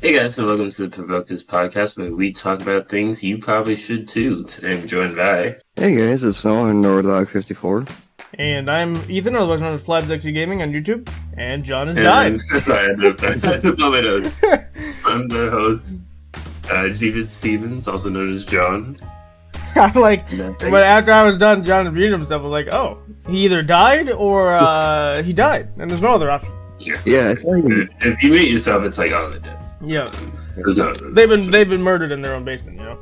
Hey guys, and welcome to the Provoke This podcast where we talk about things you probably should too. Today I'm joined by... Hey guys, it's Noah and Nordog54. And I'm Ethan, otherwise known as FlabsXE Gaming on YouTube, and John has died. Sorry, I had to blow my nose. I'm the host, Jeevan Stevens, also known as John. I'm like, but after I was done, John reviewed himself, I was like, oh, he either died or he died, and there's no other option. Yeah, it's like... If you meet yourself, it's like, oh, they're dead. Yeah. There's no... They've been murdered in their own basement, you know?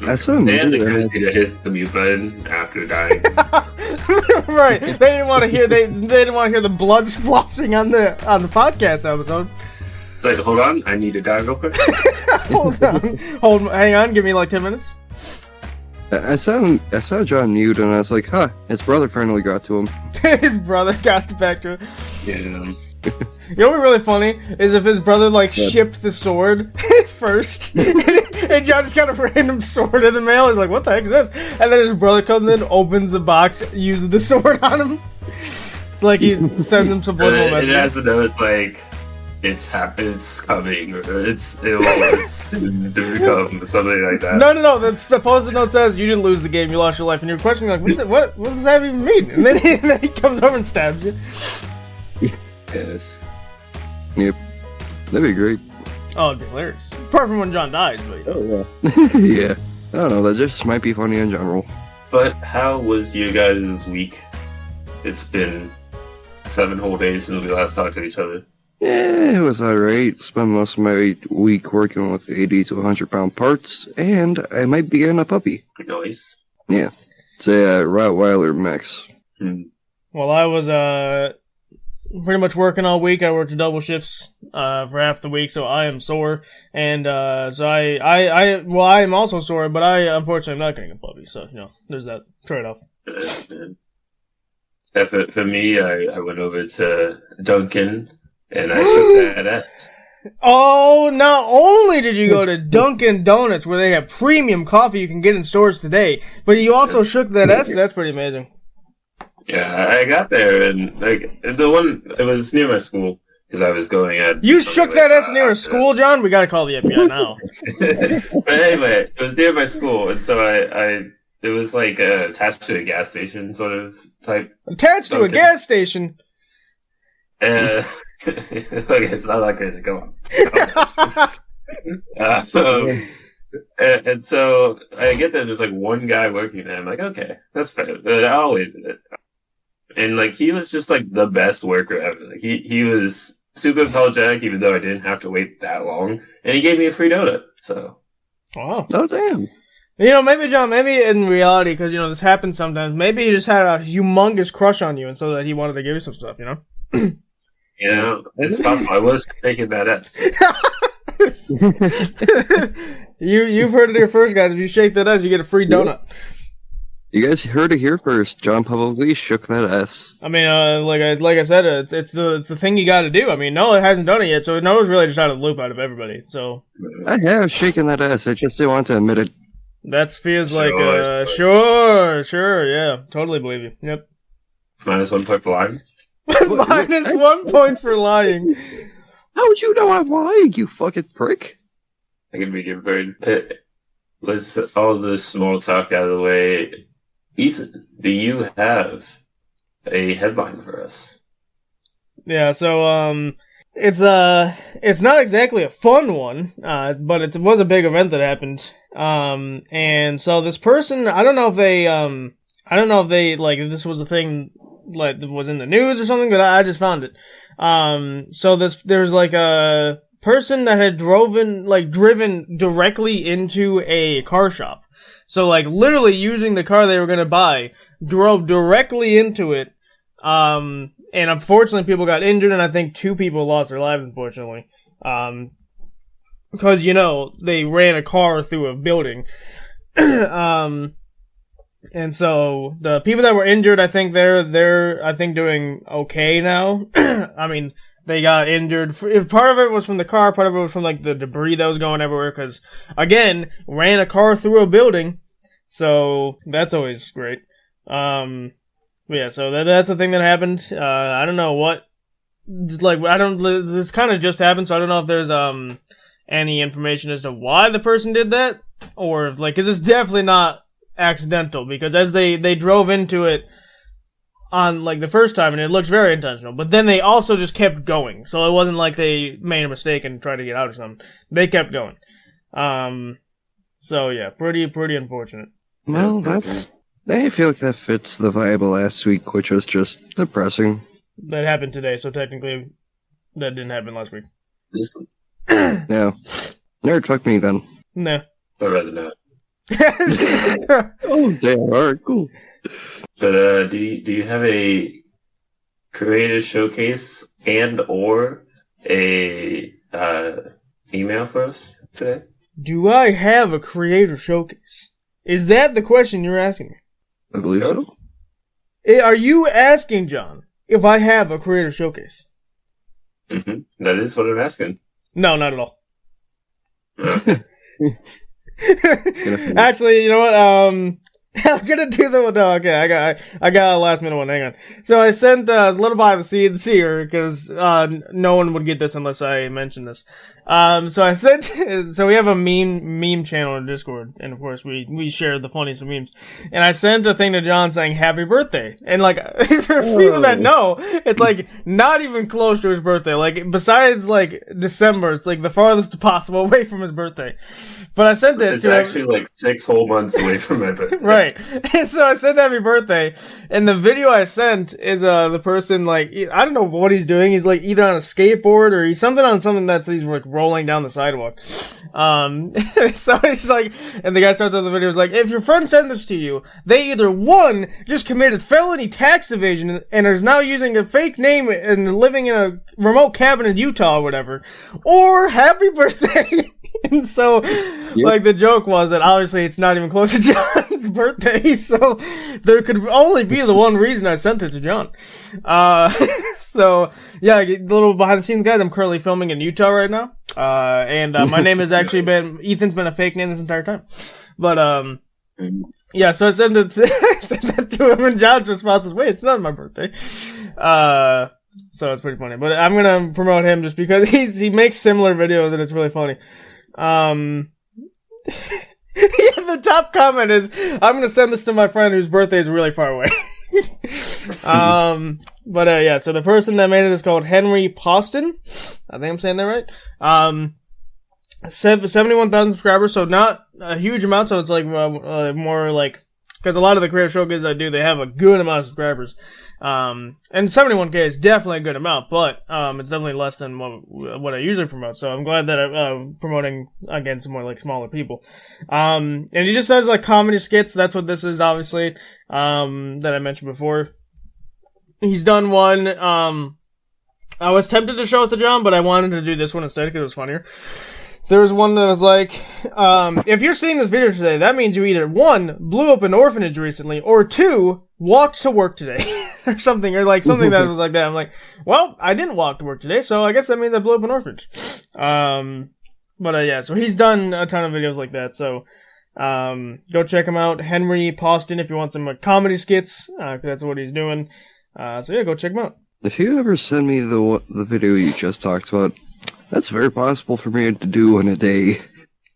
I saw They had the courtesy to hit the mute button after dying. Right. They didn't want to hear they didn't want to hear the blood splashing on the podcast episode. It's like, hold on, I need to die real quick. Hang on, give me like 10 minutes. I saw John mute and I was like, huh, his brother finally got to him. His brother got the back to it. Yeah. You know what's really funny is if his brother shipped the sword first, and John just got a random sword in the mail. He's like, "What the heck is this?" And then his brother comes in, opens the box, uses the sword on him. It's like he sends him subliminal It messages. has to know it's like it's coming, or it's soon to become something like that. No. The post-it note says you didn't lose the game, you lost your life, and you're questioning like, what does that even mean? And then he comes over and stabs you. Yes. Yep. That'd be great. Oh, it'd be hilarious. Apart from when John dies, but Oh, yeah. Yeah. I don't know, that just might be funny in general. But how was your guys' week? It's been 7 whole days since we last talked to each other. Yeah, it was alright. Spent most of my week working with 80 to 100 pound parts, and I might be getting a puppy. Nice. Yeah. It's a Rottweiler mix. well, I was pretty much working all week. I worked double shifts for half the week, so I am sore. And so I am also sore, but I unfortunately am not getting a puppy. So there's that trade-off. For me, I went over to Dunkin' and I shook that ass. Oh, not only did you go to Dunkin' Donuts where they have premium coffee you can get in stores today, but you also shook that ass. That's pretty amazing. Yeah, I got there and it was near my school because I was going at. You shook that ass near a school, John? We gotta call the FBI now. But anyway, it was near my school, and so it was like attached to a gas station sort of type. Attached to a gas station. Okay, it's not that good. Come on. And so I get there. There's like one guy working there. I'm like, okay, that's fair. I'll wait a minute. And like he was just like the best worker ever. Like he was super apologetic, even though I didn't have to wait that long. And he gave me a free donut. So Wow. Oh, damn. Maybe John, maybe in reality, because this happens sometimes. Maybe he just had a humongous crush on you, and so that he wanted to give you some stuff. it's possible. I was taking that S. You've heard it here first, guys. If you shake that ass, you get a free donut. You guys heard it here first. John probably shook that ass. I mean, like I said, it's the thing you got to do. I mean, Noah hasn't done it yet, so Noah's really just out of the loop out of everybody. So I have shaken that ass. I just didn't want to admit it. that feels like sure, yeah, totally believe you. Yep. -1 point for lying. -1 point for lying. How would you know I'm lying, you fucking prick? I can be given very pit. With all the small talk out of the way, Ethan, do you have a headline for us? Yeah, so it's not exactly a fun one, but it was a big event that happened. And so this person, I don't know if they like this was a thing like that was in the news or something, but I just found it. So there's like a person that had driven directly into a car shop. So like literally using the car they were gonna buy, drove directly into it. And unfortunately people got injured, and I think 2 people lost their lives, unfortunately. Because, they ran a car through a building. And so the people that were injured, I think they're doing okay now. I mean, they got injured. If part of it was from the car, part of it was from like the debris that was going everywhere. Because again, ran a car through a building, so that's always great. Yeah, so that's the thing that happened. I don't know what, this kind of just happened, so I don't know if there's any information as to why the person did that, or like, because it's definitely not accidental. Because as they drove into it on like the first time, and it looks very intentional, but then they also just kept going, so it wasn't like they made a mistake and tried to get out or something. They kept going. So yeah, pretty unfortunate. Well, I feel like that fits the vibe of last week, which was just depressing. That happened today, so technically that didn't happen last week. Yeah. Never took me then. No. I'd rather not. Oh, damn. Alright, cool. But do you have a creative showcase and or a email for us today? Do I have a creator showcase? Is that the question you're asking me? I believe so. Are you asking, John, if I have a creator showcase? Mm-hmm. That is what I'm asking. No, not at all. Okay. Actually, you know what? I'm gonna do the no. Okay, I got a last minute one. Hang on. So I sent a little behind the scenes here because no one would get this unless I mention this. So I sent. So we have a meme channel in Discord, and of course we share the funniest of memes. And I sent a thing to John saying happy birthday, and like for people that know, it's like not even close to his birthday. Like besides like December, it's like the farthest possible away from his birthday. But I sent it. It's to actually like 6 whole months away from my birthday. Right. And so I said happy birthday, and the video I sent is the person like I don't know what he's doing. He's like either on a skateboard or he's on something that's he's like rolling down the sidewalk. So it's like, and the guy starts out the video is like, if your friend sent this to you, they either one just committed felony tax evasion and is now using a fake name and living in a remote cabin in Utah or whatever, or happy birthday. And so, like, the joke was that obviously it's not even close to John's birthday, so there could only be the one reason I sent it to John. So, yeah, a little behind the scenes, guys. I'm currently filming in Utah right now. And my name has actually Ethan's been a fake name this entire time. But, yeah, so I sent that to him, and John's response was, wait, it's not my birthday. So it's pretty funny. But I'm gonna promote him just because he makes similar videos and it's really funny. Yeah, the top comment is, I'm gonna send this to my friend whose birthday is really far away. But yeah, so the person that made it is called Henry Poston. I think I'm saying that right. 71,000 subscribers, so not a huge amount, so it's like more like, because a lot of the creator showcases I do, they have a good amount of subscribers. And 71K is definitely a good amount, but it's definitely less than what I usually promote. So I'm glad that I'm promoting again some more like smaller people. And he just does like comedy skits. That's what this is, obviously. That I mentioned before. He's done one. I was tempted to show it to John, but I wanted to do this one instead because it was funnier. There was one that was like, if you're seeing this video today, that means you either, 1, blew up an orphanage recently, or 2, walked to work today. Or something that was like that. I'm like, well, I didn't walk to work today, so I guess that means I blew up an orphanage. But yeah, so he's done a ton of videos like that, so go check him out. Henry Poston, if you want some comedy skits, cause that's what he's doing. So yeah, go check him out. If you ever send me the video you just talked about, that's very possible for me to do in a day.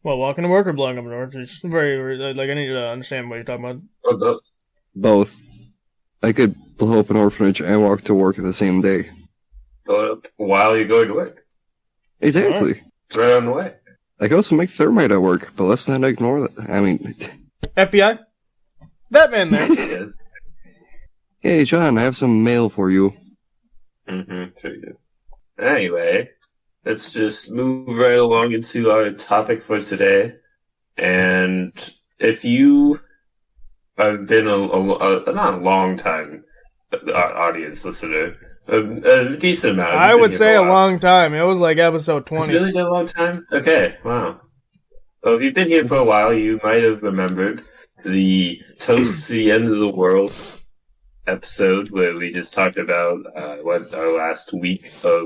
Well, walking to work or blowing up an orphanage? Very, like, I need to understand what you're talking about. Oh, those. Both. I could blow up an orphanage and walk to work the same day. Blow it up while you're going to work. Exactly. Right. It's right on the way. I could also make thermite at work, but let's not ignore that. I mean... FBI? That man there. Yes. Hey, John, I have some mail for you. Mm-hmm. Sure you do. Anyway, let's just move right along into our topic for today. And if you have been not a long time audience listener, a decent amount. I would say a long time. It was like episode 20. It's really been a long time? Okay, wow. Well, if you've been here for a while, you might have remembered the Toast to the End of the World episode where we just talked about what our last week of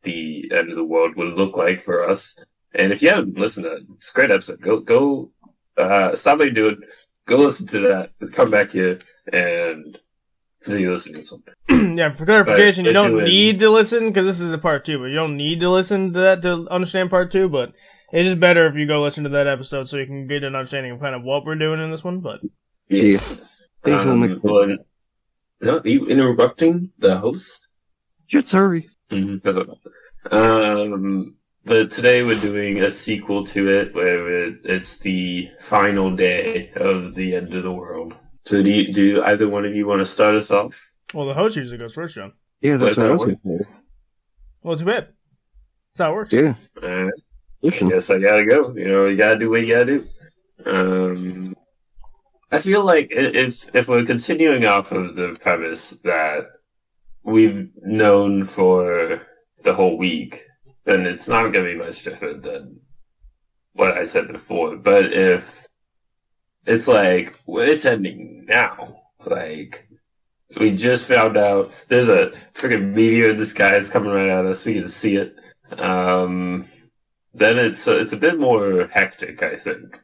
the end of the world would look like for us. And if you haven't listened to it, it's a great episode. Go stop what you're doing, go listen to that, come back here and So you listen to something. Yeah, for clarification, But you don't doing- need to listen, because this is a part 2, but you don't need to listen to that to understand part 2, but it's just better if you go listen to that episode so you can get an understanding of kind of what we're doing in this one, but... Yes. Things will make- Well, no, are you interrupting the host? Shit, sorry. That's what. But today we're doing a sequel to it where it's the final day of the end of the world. So do either one of you want to start us off? Well, the host usually goes first, John. Yeah, that's Wait, what I was that going to say. Well, too bad. That's how it works. Yeah, I listen. guess I gotta go. You gotta do what you gotta do. I feel like if we're continuing off of the premise that we've known for the whole week, then it's not going to be much different than what I said before. But if it's like, well, it's ending now, like, we just found out there's a freaking meteor in the sky, it's coming right at us, we can see it, then it's a bit more hectic, I think.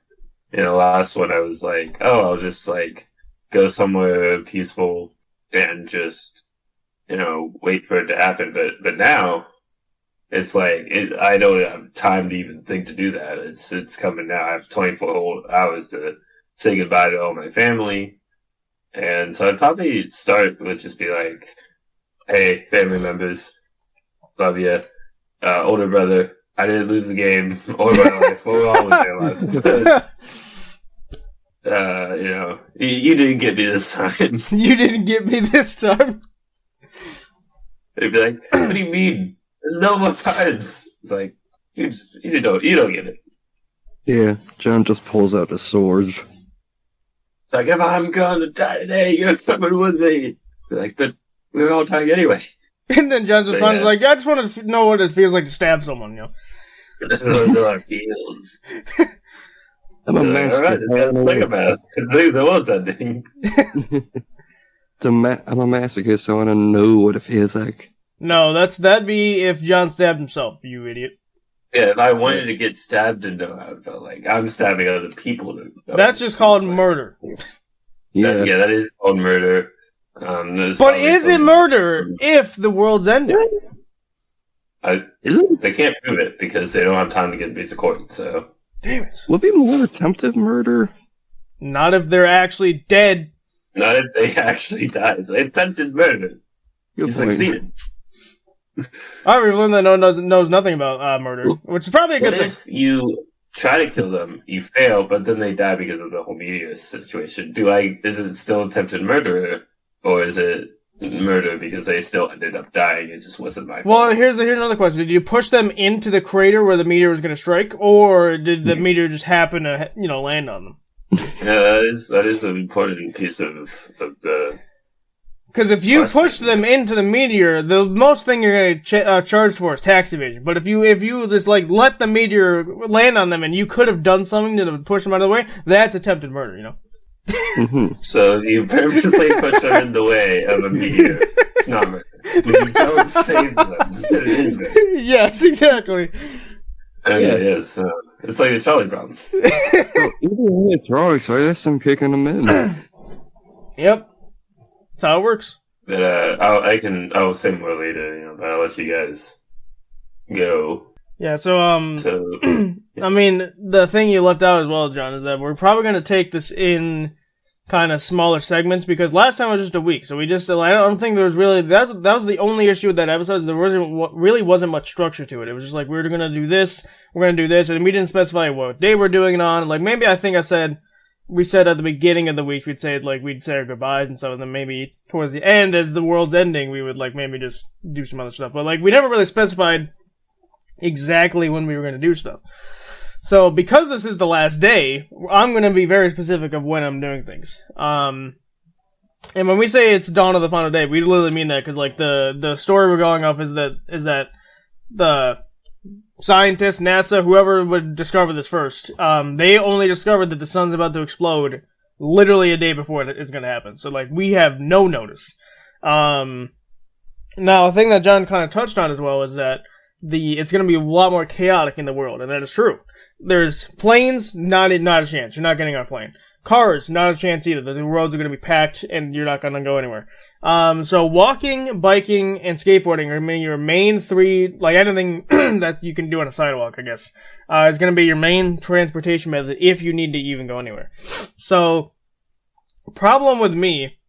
Last one I was like, oh, I'll just, like, go somewhere peaceful and just, wait for it to happen. But now, it's like, I don't have time to even think to do that. It's coming now. I have 24 whole hours to say goodbye to all my family. And so I'd probably start with just be like, hey, family members, love you. Older brother, I didn't lose the game or my life or all of their lives. You didn't get me this time. You didn't get me this time. They'd be like, what do you mean? There's no more times. It's like, you don't get it. Yeah, John just pulls out his sword. It's like, if I'm gonna die today, you're coming with me. They're like, but we're all dying anyway. And then John's response is like, I just want to know what it feels like to stab someone, That's what it feels. I'm a master. Alright, let's think about it. The world's ending. I'm a masochist. I want to know what it feels like. No, that'd be if John stabbed himself, you idiot. Yeah, if I wanted to get stabbed to know how it felt like, I'm stabbing other people. That's just called murder. Yeah. That is called murder. But is it murder if the world's ending? Is it? They can't prove it because they don't have time to get basic court, so. Damn it. Would it be more attempted murder? Not if they're actually dead. Not if they actually die. It's attempted murder. Good You point. succeeded. Alright, we've learned that no one knows nothing about murder, which is probably a good What thing. if you try to kill them, you fail, but then they die because of the whole meteor situation? Is it still attempted murder, or is it murder because they still ended up dying? It just wasn't my fault. Well, here's another question. Did you push them into the crater where the meteor was going to strike, or did the meteor just happen to, land on them? Yeah, that is an important piece of the. Because if you push them into the meteor, the most thing you're going to charge for is tax evasion. But if you just let the meteor land on them and you could have done something to push them out of the way, that's attempted murder. So if you purposely push them in the way of a meteor, it's not murder. If you don't save them, it is murder. Yes, exactly. Okay, yes. It's like the Charlie problem. Well, either way, it's wrong, so I guess I'm kicking them in. Yep. That's how it works. But I'll say more later, but I'll let you guys go. Yeah, so, So, I mean, the thing you left out as well, John, is that we're probably going to take this in kind of smaller segments, because last time was just a week, so I don't think there was really, that was the only issue with that episode, is there really wasn't much structure to it. It was just like, we're going to do this, and we didn't specify what day we're doing it on. Like, maybe we said at the beginning of the week, we'd say our goodbyes and stuff, and then maybe towards the end, as the world's ending, we would, maybe just do some other stuff. But, we never really specified exactly when we were going to do stuff. So, because this is the last day, I'm going to be very specific of when I'm doing things. And when we say it's dawn of the final day, we literally mean that, because, the story we're going off is that the scientists, NASA, whoever would discover this first, they only discovered that the sun's about to explode literally a day before it's going to happen. So, we have no notice. Now, a thing that John kind of touched on as well is that it's going to be a lot more chaotic in the world, and that is true. There's planes, not a chance. You're not getting on a plane. Cars, not a chance either. The roads are going to be packed, and you're not going to go anywhere. So walking, biking, and skateboarding are your main three, like anything that you can do on a sidewalk, I guess, is going to be your main transportation method if you need to even go anywhere. So, problem with me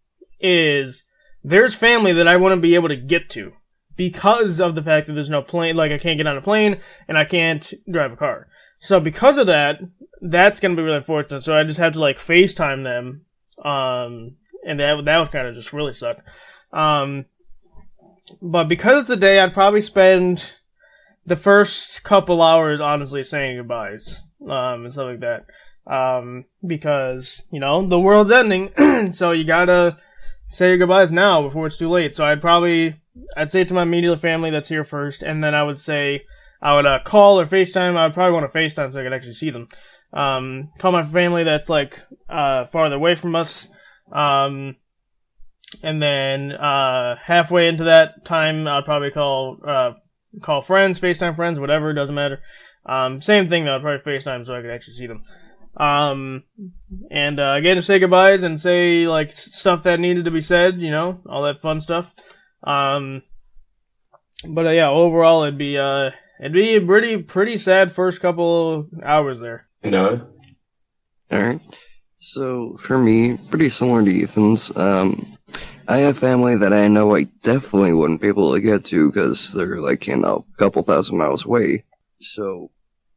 is there's family that I wouldn't be able to get to because of the fact that there's no plane, like I can't get on a plane, and I can't drive a car. So because of that, that's going to be really unfortunate. So I just have to like FaceTime them, and that would kind of just really suck. But because it's a day, I'd probably spend the first couple hours honestly saying goodbyes, and stuff like that. Because, you know, the world's ending, so you gotta say your goodbyes now before it's too late. So I'd say it to my immediate family that's here first, and then I would call or FaceTime. I would probably want to FaceTime so I could actually see them. Call my family that's like farther away from us. And then halfway into that time, I'd probably call friends, FaceTime friends, whatever, it doesn't matter. Same thing though, I'd probably FaceTime so I could actually see them. And again, to say goodbyes and say like stuff that needed to be said, you know, all that fun stuff. But yeah, overall it'd be a pretty sad first couple hours there. No. Alright. So, for me, pretty similar to Ethan's. I have family that I know I definitely wouldn't be able to get to because they're, like, you know, a couple thousand miles away. So,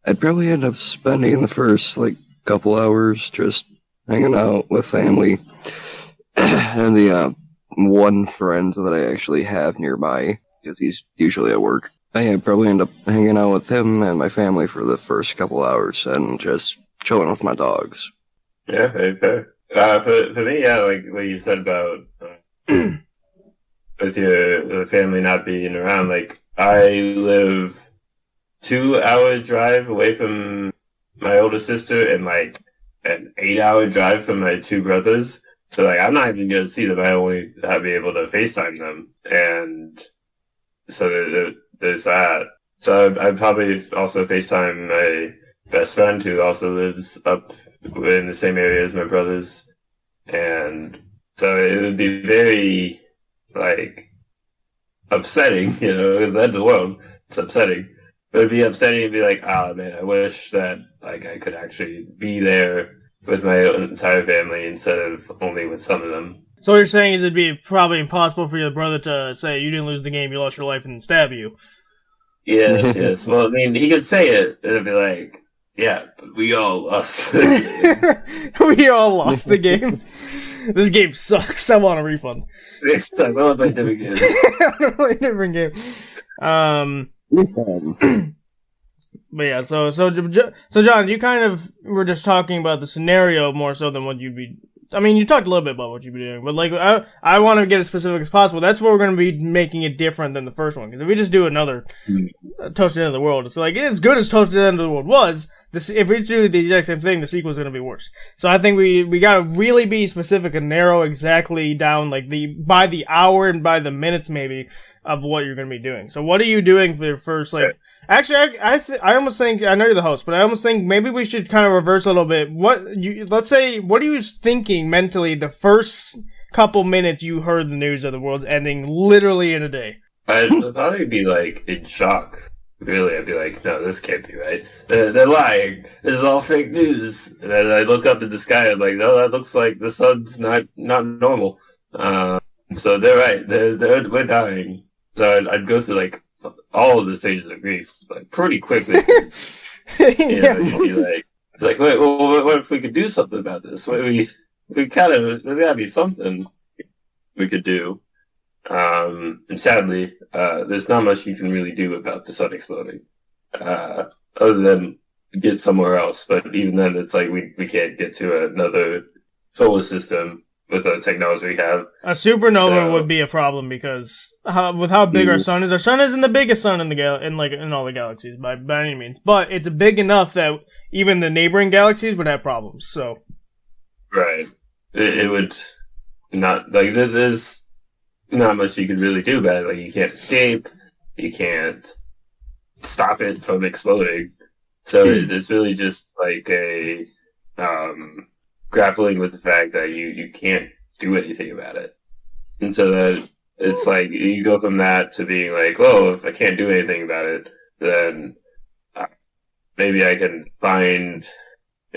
I'd probably end up spending the first, like, couple hours just hanging out with family. And the one friend that I actually have nearby, because he's usually at work. I'd probably end up hanging out with him and my family for the first couple hours and just chilling with my dogs. Yeah, very fair. For me, yeah, like what you said about with your family not being around, like I live 2-hour drive away from my older sister and like an 8-hour drive from my two brothers. So like I'm not even gonna see them. I only be able to FaceTime them, and so there's that. So I'd probably also FaceTime my best friend who also lives up in the same area as my brothers. And so it would be very, like, upsetting, you know, that's the world. It's upsetting. But it'd be upsetting to be like, oh man, I wish that, like, I could actually be there with my entire family instead of only with some of them. So what you're saying is it'd be probably impossible for your brother to say, you didn't lose the game, you lost your life, and stab you. Yes, yes. Well, I mean, he could say it, and it'd be like, yeah, but we all lost. We all lost the game. This game sucks. I want a refund. It sucks. I want to play a different game. I want to play a different game. But yeah, so John, you kind of were just talking about the scenario more so than what you'd be. I mean, you talked a little bit about what you'd be doing, but like, I want to get as specific as possible. That's where we're going to be making it different than the first one. Because if we just do another Toasted End of the World, it's like, as good as Toasted End of the World was, if we do the exact same thing, the sequel is going to be worse. So I think we got to really be specific and narrow exactly down, like, by the hour and by the minutes, maybe, of what you're going to be doing. So what are you doing for your first, like... Actually, I almost think, I know you're the host, but I almost think maybe we should kind of reverse a little bit. Let's say, what are you thinking mentally the first couple minutes you heard the news of the world's ending literally in a day? I'd probably be like in shock. Really, I'd be like, no, this can't be right. They're lying. This is all fake news. And then I look up at the sky and like, no, that looks like the sun's not normal. So they're right. We're dying. So I'd go through like all of the stages of grief, like pretty quickly. Yeah. You'd be like, it's like, wait, well, what if we could do something about this? We kind of, there's gotta be something we could do. And sadly, there's not much you can really do about the sun exploding, other than get somewhere else. But even then, it's like we can't get to another solar system with the technology we have. A supernova would be a problem because with how big our sun isn't the biggest sun in in all the galaxies by any means, but it's big enough that even the neighboring galaxies would have problems. So, right, it would not like there's not much you could really do about it. Like you can't escape, you can't stop it from exploding. So it's really just like a grappling with the fact that you can't do anything about it. And so that it's like you go from that to being like, well, if I can't do anything about it, then maybe I can find,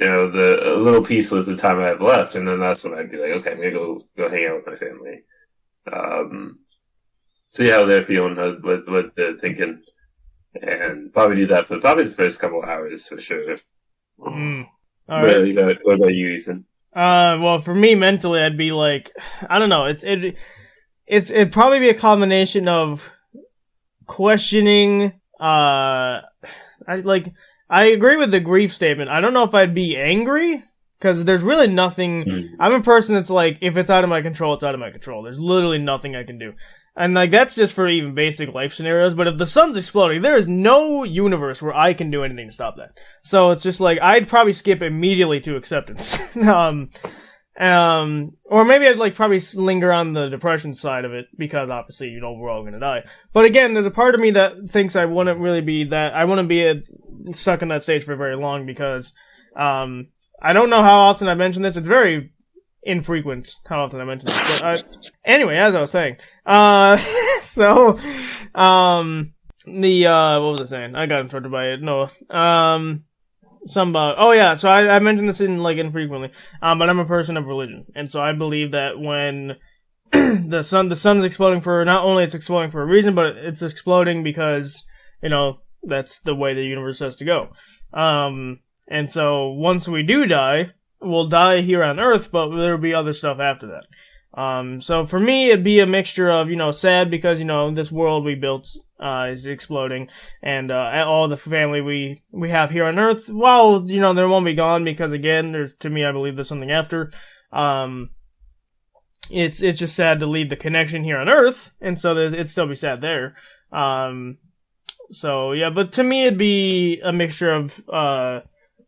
a little piece with the time I have left, and then that's when I'd be like, okay, I'm gonna go hang out with my family. See how they're feeling, what they're thinking, and probably do that for probably the first couple of hours for sure. All right. What about you, Ethan? Well, for me mentally, I'd be like, I don't know. It'd probably be a combination of questioning. I agree with the grief statement. I don't know if I'd be angry, because there's really nothing. I'm a person that's like, if it's out of my control, it's out of my control. There's literally nothing I can do. And like, that's just for even basic life scenarios. But if the sun's exploding, there is no universe where I can do anything to stop that. So it's just like, I'd probably skip immediately to acceptance. Or maybe I'd like probably linger on the depression side of it, because obviously, we're all gonna die. But again, there's a part of me that thinks I wouldn't really be that, I wouldn't be stuck in that stage for very long, because, I don't know how often I mention this. It's very infrequent how often I mention this. But anyway, as I was saying, what was I saying? I got interrupted by it. No, so I mentioned this infrequently. But I'm a person of religion, and so I believe that when the sun's exploding not only it's exploding for a reason, but it's exploding because, that's the way the universe has to go. And so once we do die, we'll die here on Earth, but there'll be other stuff after that. So for me, it'd be a mixture of, sad because, this world we built, is exploding, and, all the family we have here on Earth, well, there won't be gone, because again, I believe there's something after. It's just sad to leave the connection here on Earth, and so it'd still be sad there. So yeah, but to me, it'd be a mixture of,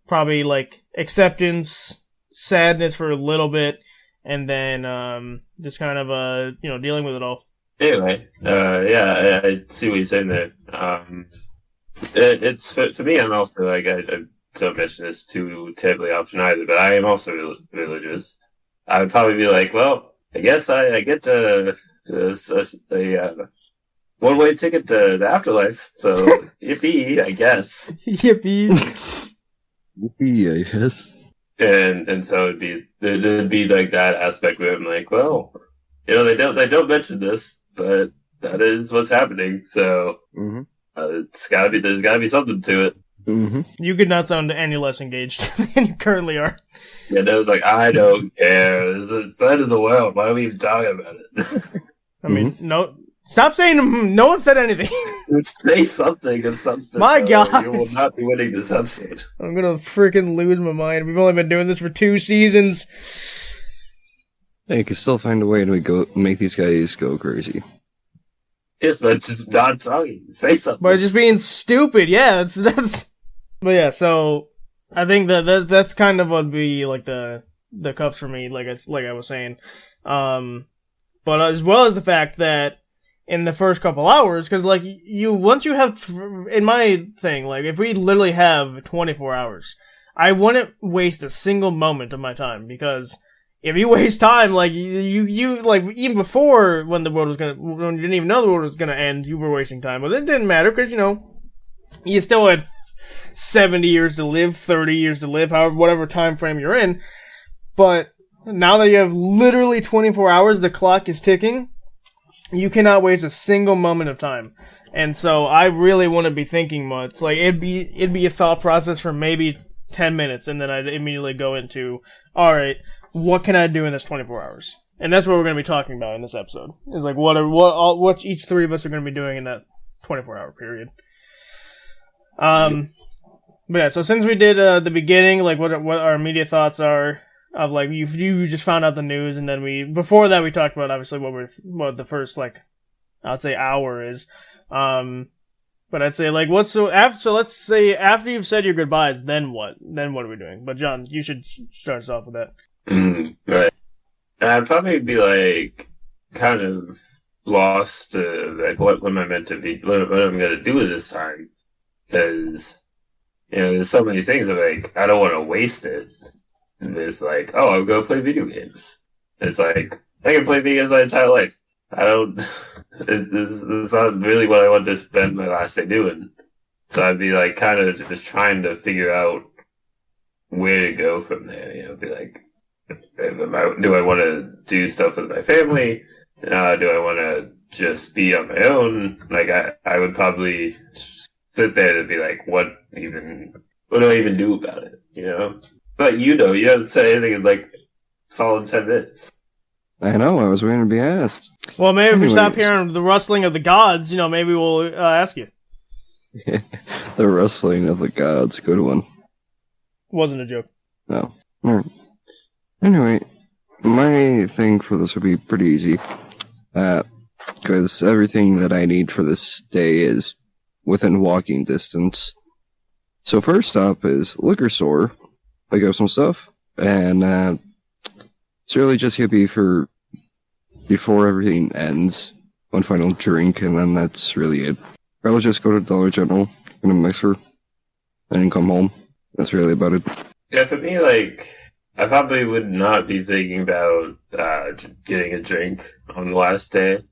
probably like acceptance, sadness for a little bit, and then just kind of dealing with it all. Anyway, yeah, I see what you're saying there. It's for me. I'm also like, I don't mention this too terribly often either, but I am also religious. I would probably be like, well, I guess I get a one-way ticket to the afterlife, so yippee, I guess. Yippee. Yeah, yes. And so there'd be like that aspect where I'm like, well, they don't mention this, but that is what's happening. So there's gotta be something to it. Mm-hmm. You could not sound any less engaged than you currently are. Yeah, that was like, I don't care. It's the end of the world. Why are we even talking about it? I mean, no. Stop saying no one said anything. Say something of some sort. My God. You will not be winning this episode. I'm gonna freaking lose my mind. We've only been doing this for 2 seasons. Hey, you can still find a way to make these guys go crazy. Yes, but just not talking. Say something. By just being stupid, yeah, that's. But yeah, so I think that's kind of what would be like the cups for me, like I was saying. But as well as the fact that in the first couple hours, because like once you have, in my thing, like if we literally have 24 hours, I wouldn't waste a single moment of my time, because if you waste time, like you like even before when you didn't even know the world was gonna end, you were wasting time. But it didn't matter, because you still had 70 years to live, 30 years to live, however, whatever time frame you're in. But now that you have literally 24 hours, the clock is ticking. You cannot waste a single moment of time. And so I really wouldn't be thinking much. Like it'd be a thought process for maybe 10 minutes, and then I'd immediately go into, all right, what can I do in this 24 hours? And that's what we're going to be talking about in this episode. Is like what each three of us are going to be doing in that 24-hour period. But yeah, so since we did the beginning, like what our immediate thoughts are of like you just found out the news, and then before that we talked about obviously what the first like I'd say hour is. But I'd say like so let's say after you've said your goodbyes, then what? Then what are we doing? But John, you should start us off with that. Right. I'd probably be like kind of lost to like what am I meant to be, what I'm gonna do this time. because there's so many things that like I don't want to waste it. It's like, oh, I'm gonna play video games. It's like I can play video games my entire life. I don't. This is not really what I want to spend my last day doing. So I'd be like, kind of just trying to figure out where to go from there. Be like, do I want to do stuff with my family? Do I want to just be on my own? Like, I would probably sit there and be like, what do I even do about it? But you haven't said anything in like solid 10 minutes. I know, I was waiting to be asked. Well, maybe if we stop hearing the rustling of the gods, maybe we'll ask you. The rustling of the gods, good one. Wasn't a joke. No. Alright. Anyway, my thing for this would be pretty easy. Because everything that I need for this day is within walking distance. So first stop is liquor store. Pick up some stuff. And it's really just gonna be for before everything ends. One final drink, and then that's really it. I would just go to Dollar General, get a mixer, and then come home. That's really about it. Yeah, for me, like, I probably would not be thinking about getting a drink on the last day.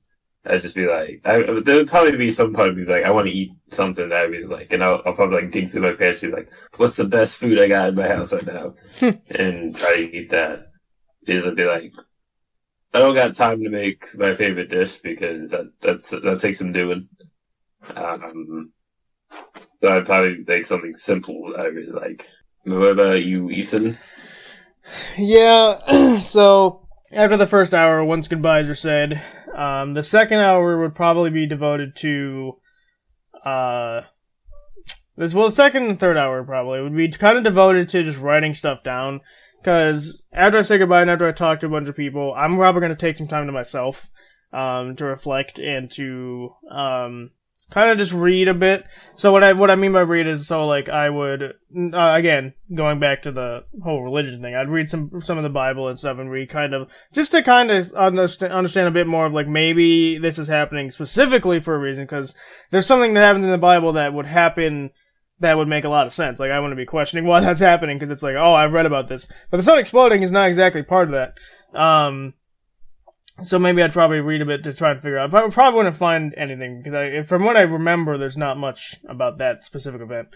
I'd just be like, there would probably be some part of me like, I want to eat something that I really like, and I'll probably like dig through my pantry, like, what's the best food I got in my house right now, and try to eat that. Because I'd be like, I don't got time to make my favorite dish because that takes some doing. So I'd probably make something simple that I really like. What about you, Ethan? Yeah, so after the first hour, once goodbyes are said, the second hour would probably be devoted to the second and third hour probably would be kind of devoted to just writing stuff down. Because after I say goodbye and after I talk to a bunch of people, I'm probably going to take some time to myself to reflect and to kind of just read a bit. So what I mean by read is, so like I would again, going back to the whole religion thing, I'd read some of the Bible and stuff and read kind of just to kind of understand a bit more of like maybe this is happening specifically for a reason, because there's something that happens in the Bible that would happen that would make a lot of sense. Like, I want to be questioning why that's happening, because it's like, oh, I've read about this. But the sun exploding is not exactly part of that. So maybe I'd probably read a bit to try and figure out. I probably wouldn't find anything, because from what I remember, there's not much about that specific event.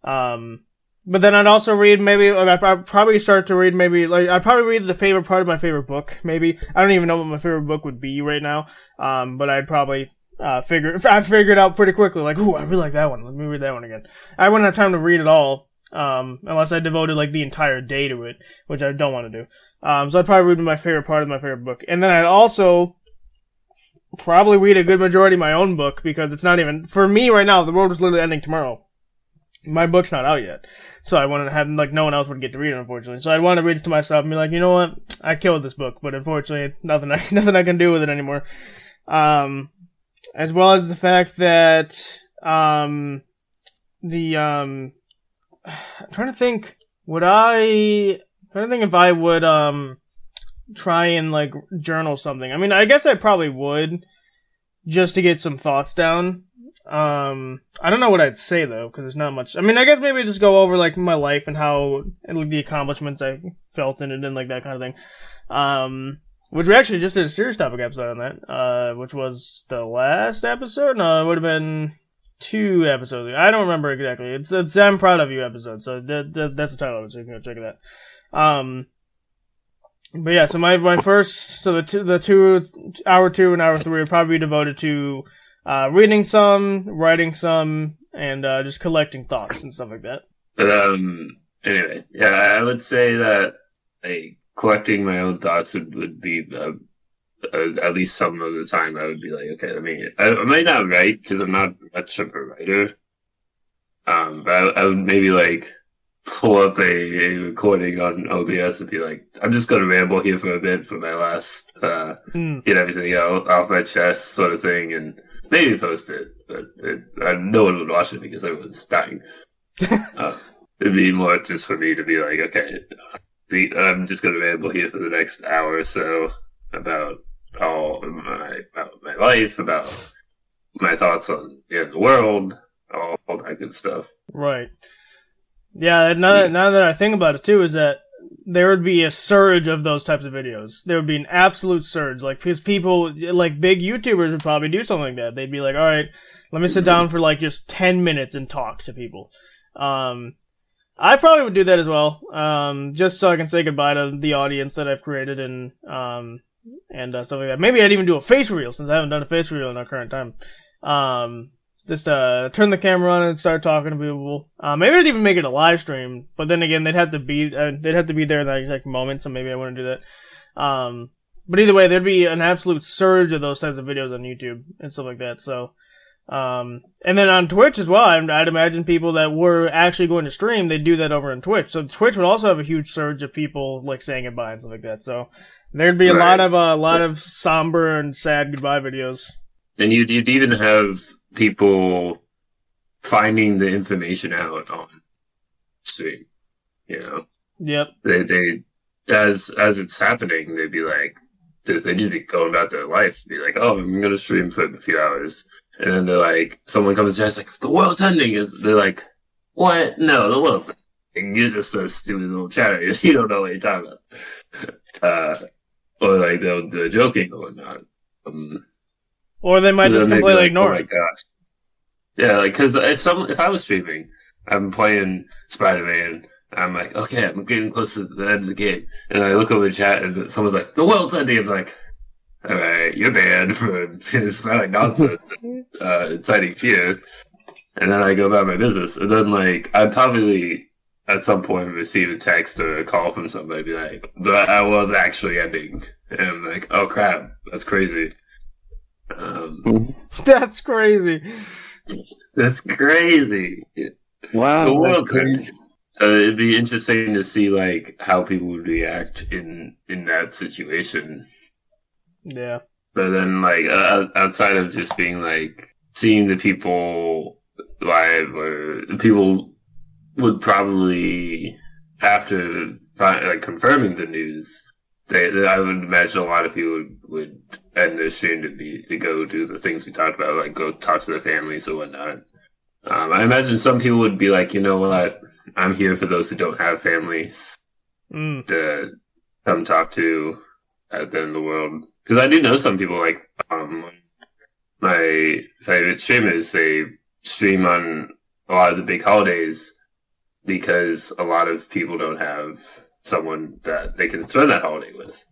But then I'd also read I'd probably start to read I'd probably read the favorite part of my favorite book, maybe. I don't even know what my favorite book would be right now. But I'd probably I figured out pretty quickly, like, ooh, I really like that one. Let me read that one again. I wouldn't have time to read it all, unless I devoted, like, the entire day to it, which I don't want to do. So I'd probably read my favorite part of my favorite book. And then I'd also probably read a good majority of my own book, because it's not even, for me right now, the world is literally ending tomorrow. My book's not out yet. So I wanted to have, like, no one else would get to read it, unfortunately. So I'd want to read it to myself and be like, you know what? I killed this book, but unfortunately, nothing I can do with it anymore. As well as the fact that, I'm trying to think if I would, try and, like, journal something. I mean, I guess I probably would, just to get some thoughts down. I don't know what I'd say, though, because there's not much. I mean, I guess maybe just go over, like, my life and how, and, like, the accomplishments I felt in it and, like, that kind of thing. Which we actually just did a serious topic episode on that, which was the last episode? No, it would have been 2 episodes. I don't remember exactly. It's I'm Proud of You episode, so that's the title of it, so you can go check it out. But yeah, so my first, so the 2, hour 2 and hour 3 would probably be devoted to, reading some, writing some, and, just collecting thoughts and stuff like that. But, anyway, yeah, I would say that, like, collecting my own thoughts would be, at least some of the time I would be like, okay, I might not write, because I'm not much of a writer. But I would maybe, like, pull up a recording on OBS and be like, I'm just gonna ramble here for a bit for my last, get everything off my chest sort of thing, and maybe post it, but no one would watch it because everyone's dying. It'd be more just for me to be like, okay, I'm just gonna ramble here for the next hour or so about my life, about my thoughts on the world, all that good stuff. Right. Yeah, now that I think about it too, is that there would be a surge of those types of videos. There would be an absolute surge, like, because people, like, big YouTubers would probably do something like that. They'd be like, all right, let me sit down for, like, just 10 minutes and talk to people. I probably would do that as well, just so I can say goodbye to the audience that I've created and stuff like that. Maybe I'd even do a face reel, since I haven't done a face reel in our current time. Just turn the camera on and start talking to people. Maybe I'd even make it a live stream, but then again, they'd have to be there in that exact moment, so maybe I wouldn't do that. But either way, there'd be an absolute surge of those types of videos on YouTube and stuff like that. So, and then on Twitch as well, I'd imagine people that were actually going to stream, they'd do that over on Twitch. So Twitch would also have a huge surge of people like saying goodbye and stuff like that. So there'd be a lot of somber and sad goodbye videos. And you'd even have people finding the information out on stream, you know? Yep. They as it's happening, they'd be like, they just be going about their life, be like, oh, I'm gonna stream for a few hours. And then they're like, someone comes and like, the world's ending. They're like, what? No, the world's ending. You're just a stupid little chatter. You don't know what you're talking about. Or like they're joking or whatnot. Or they might just completely ignore it. Oh my gosh. Yeah, like, cause if I was streaming, I'm playing Spider-Man, I'm like, okay, I'm getting close to the end of the game. And I look over the chat and someone's like, the world's ending. I'm like, alright, you're banned for smelling nonsense and inciting fear. And then I go about my business. And then, like, I'd probably at some point receive a text or a call from somebody be like, but I was actually ending. And I'm like, oh crap, that's crazy. That's crazy. That's crazy. Wow, that's crazy. It'd be interesting to see like how people would react in that situation. Yeah. But then, like, outside of just being like seeing the people live, or people would probably, after like confirming the news, I would imagine a lot of people would end their stream to go do the things we talked about, like go talk to their families or whatnot. I imagine some people would be like, you know what, I'm here for those who don't have families to come talk to at the end of the world. Because I do know some people, like, my favorite streamers, they stream on a lot of the big holidays because a lot of people don't have someone that they can spend that holiday with.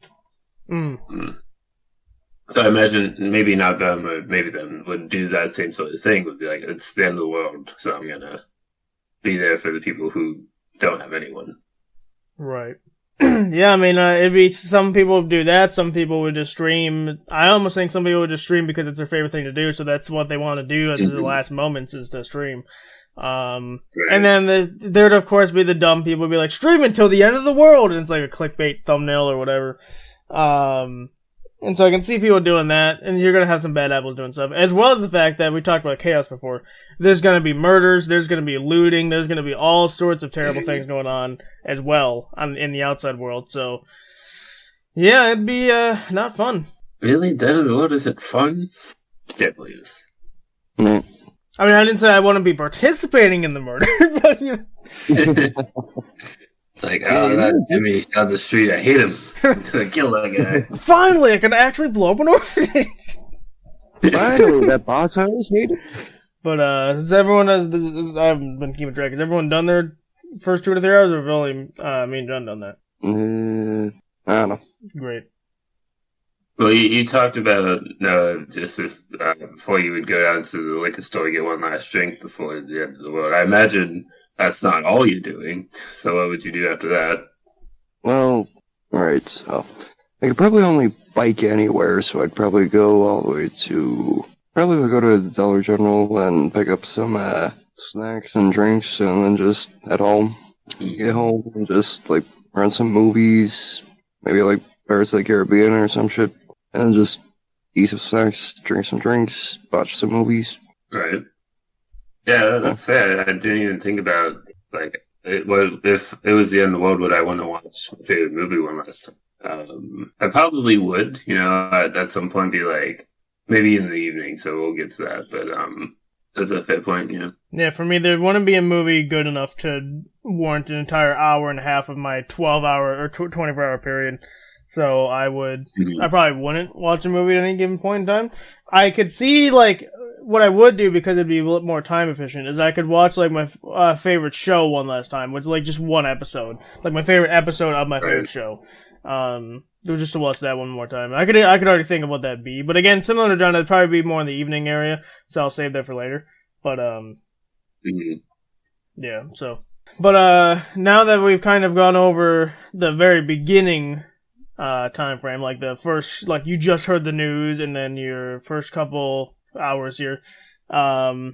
So I imagine maybe not them, or maybe them would do that same sort of thing, would be like, it's the end of the world, so I'm gonna be there for the people who don't have anyone. Right. Yeah, I mean, it'd be some people would do that, some people would just stream. I almost think some people would just stream because it's their favorite thing to do, so that's what they want to do at the last moments is to stream. Right. And then there'd of course be the dumb people who'd be like, stream until the end of the world, and it's like a clickbait thumbnail or whatever. And so I can see people doing that, and you're going to have some bad apples doing stuff. As well as the fact that we talked about chaos before. There's going to be murders, there's going to be looting, there's going to be all sorts of terrible things going on as well in the outside world. So, yeah, it'd be not fun. Really? The end of the world isn't fun? Can't believe this. Mm. I mean, I didn't say I want to be participating in the murder, but you know. It's like, oh, that Jimmy down the street, I hate him. I'm gonna kill that guy. Finally, I can actually blow up an orphanage. Finally, that boss I was hated. But has everyone I haven't been keeping track. Has everyone done their first 2 to 3 hours, or have only me and John done that? I don't know. Great. Well, you talked about just before you would go down to the liquor store and get one last drink before the end of the world. I imagine that's not all you're doing. So what would you do after that? Well, alright, so I could probably only bike anywhere, so I'd probably go all the way to... Probably would go to the Dollar General and pick up some snacks and drinks, and then just head home. Get home and just, like, rent some movies, maybe, like, Pirates of the Caribbean or some shit, and then just eat some snacks, drink some drinks, watch some movies. Right. Yeah, that's fair. I didn't even think about, like, if it was the end of the world, would I want to watch my favorite movie one last time? I probably would, at some point be like, maybe in the evening, so we'll get to that. But That's a fair point. Yeah. Yeah, for me, there wouldn't be a movie good enough to warrant an entire hour and a half of my 12-hour or 24-hour period. So I probably wouldn't watch a movie at any given point in time. I could see, like, what I would do, because it'd be a little more time efficient, is I could watch, like, my favorite show one last time, which is, like, just one episode. Like, my favorite episode of my favorite show. Just to watch that one more time. I could already think of what that'd be. But again, similar to John, it'd probably be more in the evening area, so I'll save that for later. But, yeah, so. But, now that we've kind of gone over the very beginning time frame, like the first, like you just heard the news and then your first couple hours here, I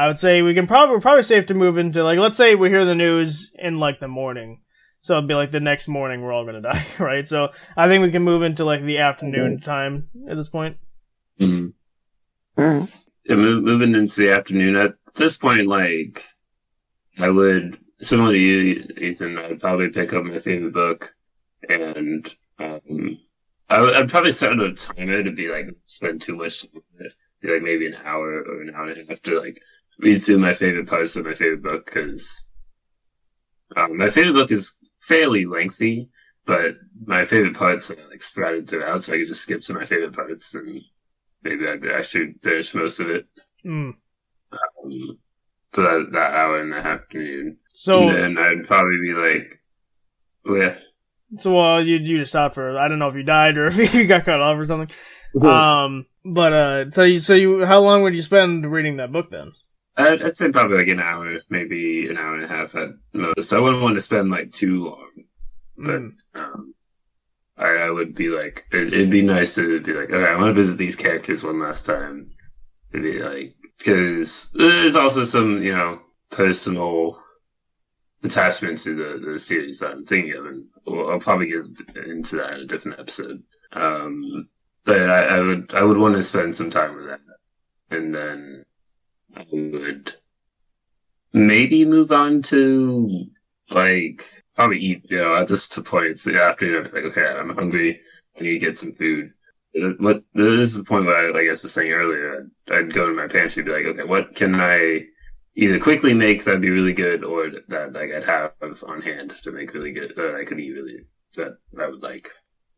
would say we're probably safe to move into, like, let's say we hear the news in, like, the morning. So it'd be like the next morning we're all gonna die, right? So I think we can move into, like, the afternoon time at this point. Mm-hmm. Alright. Yeah, moving into the afternoon, at this point, like, I would, similar to you, Ethan, I'd probably pick up my favorite book, and I'd probably set a timer to be, like, spend too much time with it. Be, like, maybe an hour or an hour and a half to, like, read through my favorite parts of my favorite book, because my favorite book is fairly lengthy, but my favorite parts are, like, spread throughout, so I could just skip to my favorite parts, and maybe I'd actually finish most of it. So that hour in the afternoon. So, and then I'd probably be like, yeah. So, you just stopped for, I don't know if you died or if you got cut off or something. Mm-hmm. So you, how long would you spend reading that book then? I'd say probably like an hour, maybe an hour and a half at most. I wouldn't want to spend, like, too long, but I would be like, it'd be nice to be like, okay, I want to visit these characters one last time. It'd be like, because there's also some, you know, personal attachment to the series that I'm thinking of, and I'll probably get into that in a different episode. But I would want to spend some time with that, and then I would maybe move on to, like, probably eat, you know, at this point, it's the afternoon, I'm like, okay, I'm hungry, I need to get some food. This is the point where, like I was saying earlier, I'd go to my pantry and be like, okay, what can I either quickly make that'd be really good, or that, like, I'd have on hand to make really good, that I could eat really, that I would like.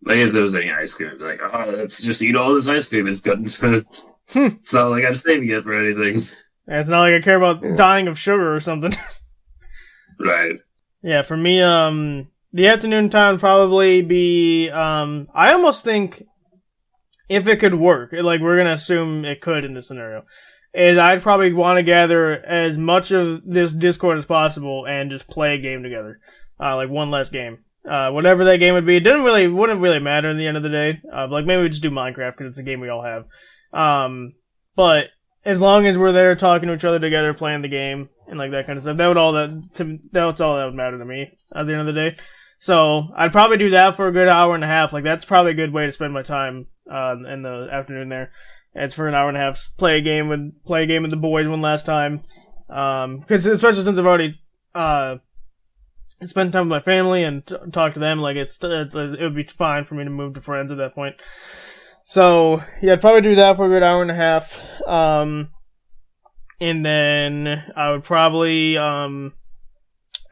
Like, if there was any ice cream, I'd be like, oh, let's just eat all this ice cream, it's good. It's not like I'm saving it for anything. Yeah, it's not like I care about dying of sugar or something. Right. Yeah, for me, the afternoon time would probably be, I almost think, if it could work, like, we're gonna assume it could in this scenario, is I'd probably want to gather as much of this Discord as possible and just play a game together. Like, one less game. Whatever that game would be, wouldn't really matter in the end of the day. Like, maybe we just do Minecraft, because it's a game we all have. But as long as we're there talking to each other together, playing the game, and, like, that kind of stuff, that's all that would matter to me at the end of the day. So I'd probably do that for a good hour and a half. Like, that's probably a good way to spend my time in the afternoon there. It's for an hour and a half, play a game with the boys one last time. Because especially since I've already spent time with my family and talk to them, like, it would be fine for me to move to friends at that point. So yeah, I'd probably do that for a good hour and a half. And then I would probably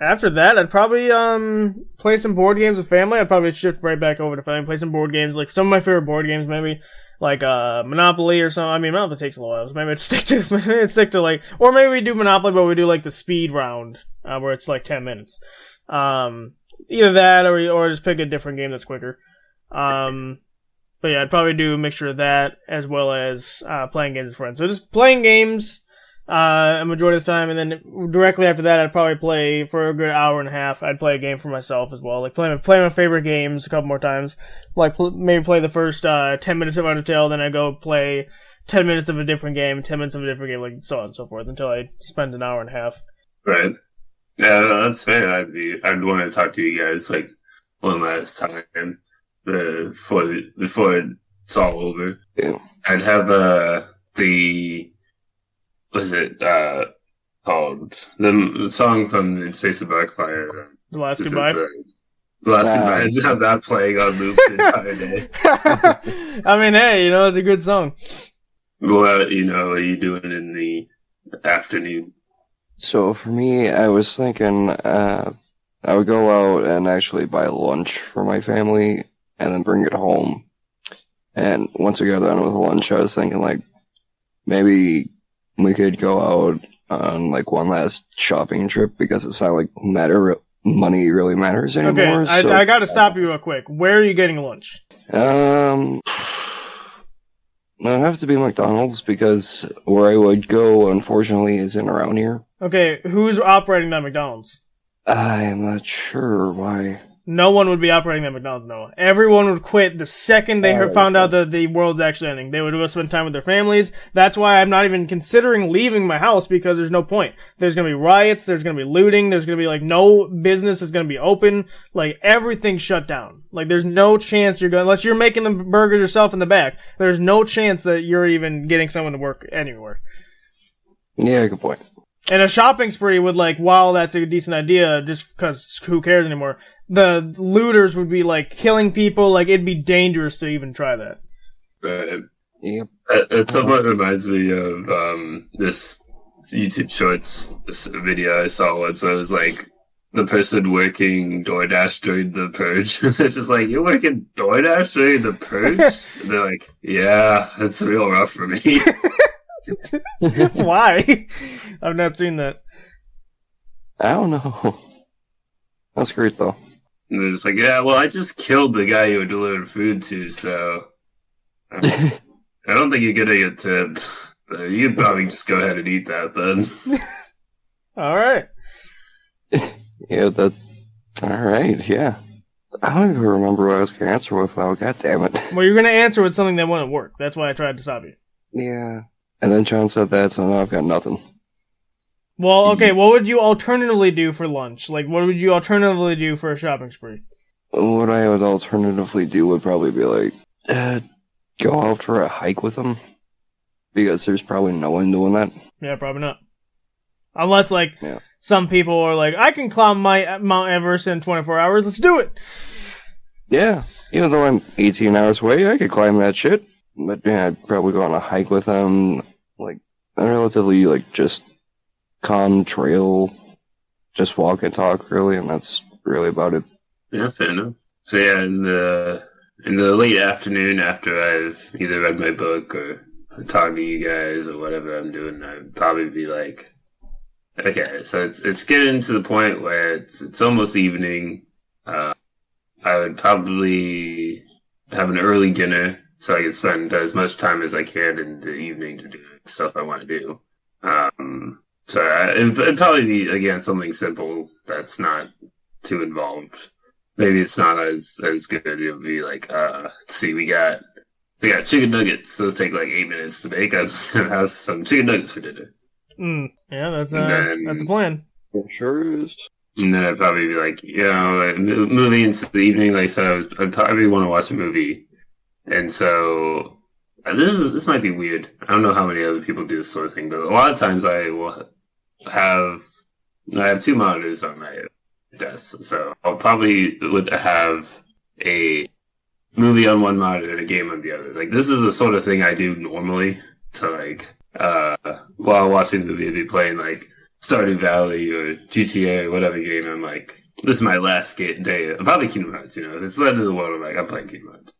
after that, I'd probably play some board games with family. I'd probably shift right back over to family, play some board games, like some of my favorite board games, maybe like Monopoly or something. I mean, Monopoly takes a while, so maybe I'd stick to like, or maybe we do Monopoly, but we do like the speed round, where it's like 10 minutes. Either that, or just pick a different game that's quicker. But yeah, I'd probably do a mixture of that as well as playing games with friends. So just playing games a majority of the time, and then directly after that, I'd probably play for a good hour and a half. I'd play a game for myself as well, like play my favorite games a couple more times. Like maybe play the first 10 minutes of Undertale, then I go play 10 minutes of a different game, 10 minutes of a different game, like so on and so forth, until I spend an hour and a half. Right. Yeah, that's fair. I'd want to talk to you guys like one last time before it's all over. Yeah. I'd have what's it called? The song from In Space of Darkfire. The Last Goodbye. The Last Goodbye. I'd have that playing on loop the entire day. I mean, hey, it's a good song. What are you doing in the afternoon? So for me, I was thinking I would go out and actually buy lunch for my family and then bring it home. And once we got done with lunch, I was thinking like maybe we could go out on like one last shopping trip because it's not like money really matters anymore. Okay, So, I gotta stop you real quick. Where are you getting lunch? it'd have to be McDonald's because where I would go, unfortunately, isn't around here. Okay, who's operating that McDonald's? I'm not sure why. No one would be operating that McDonald's, Noah. Everyone would quit the second they found out that the world's actually ending. They would go spend time with their families. That's why I'm not even considering leaving my house because there's no point. There's gonna be riots, there's gonna be looting, there's gonna be like no business is gonna be open. Like everything's shut down. Like there's no chance you're gonna, unless you're making the burgers yourself in the back, there's no chance that you're even getting someone to work anywhere. Yeah, good point. And a shopping spree would like, while that's a decent idea, just because who cares anymore, the looters would be like killing people, like it'd be dangerous to even try that. Right. Yep. It somewhat reminds me of this YouTube Shorts video I saw once. So it was like the person working DoorDash during the purge. They're just like, "You're working DoorDash during the purge?" And they're like, "Yeah, it's real rough for me." Why? I've not seen that. I don't know. That's great though. And they're just like, "Yeah, well, I just killed the guy you were delivering food to, so I don't think you're getting a tip. You could probably just go ahead and eat that then." All right. Yeah, that. Alright, yeah. I don't even remember what I was going to answer with though. God damn it. Well, you're gonna answer with something that wouldn't work. That's why I tried to stop you. Yeah. And then John said that, so now I've got nothing. Well, okay. What would you alternatively do for lunch? Like, what would you alternatively do for a shopping spree? What I would alternatively do would probably be like, go out for a hike with them. Because there's probably no one doing that. Yeah, probably not. Unless, like, Yeah. some people are like, I can climb my Mount Everest in 24 hours. Let's do it. Yeah. Even though I'm 18 hours away, I could climb that shit. But yeah, I'd probably go on a hike with them. Like, a relatively, like, just calm trail. Just walk and talk, really, and that's really about it. Yeah, fair enough. So yeah, in the late afternoon, after I've either read my book or talked to you guys or whatever I'm doing, I'd probably be like, okay, so it's getting to the point where it's almost evening. I would probably have an early dinner so I can spend as much time as I can in the evening to do stuff I want to do. So it'd probably be, again, something simple that's not too involved. Maybe it's not as good. It'll be like, let's see, we got chicken nuggets. Those take like 8 minutes to make. I'm just gonna have some chicken nuggets for dinner. Yeah, that's a plan. It sure is. And then I'd probably be like, movie into the evening. Like, so I'd probably want to watch a movie. And so this might be weird. I don't know how many other people do this sort of thing, but a lot of times I have 2 monitors on my desk, so I'll probably would have a movie on one monitor and a game on the other. Like, this is the sort of thing I do normally. So like, while watching the movie, I'd be playing like Stardew Valley or GTA or whatever game. I'm like, this is my last day. Probably Kingdom Hearts. If it's the end of the world, I'm like, I'm playing Kingdom Hearts.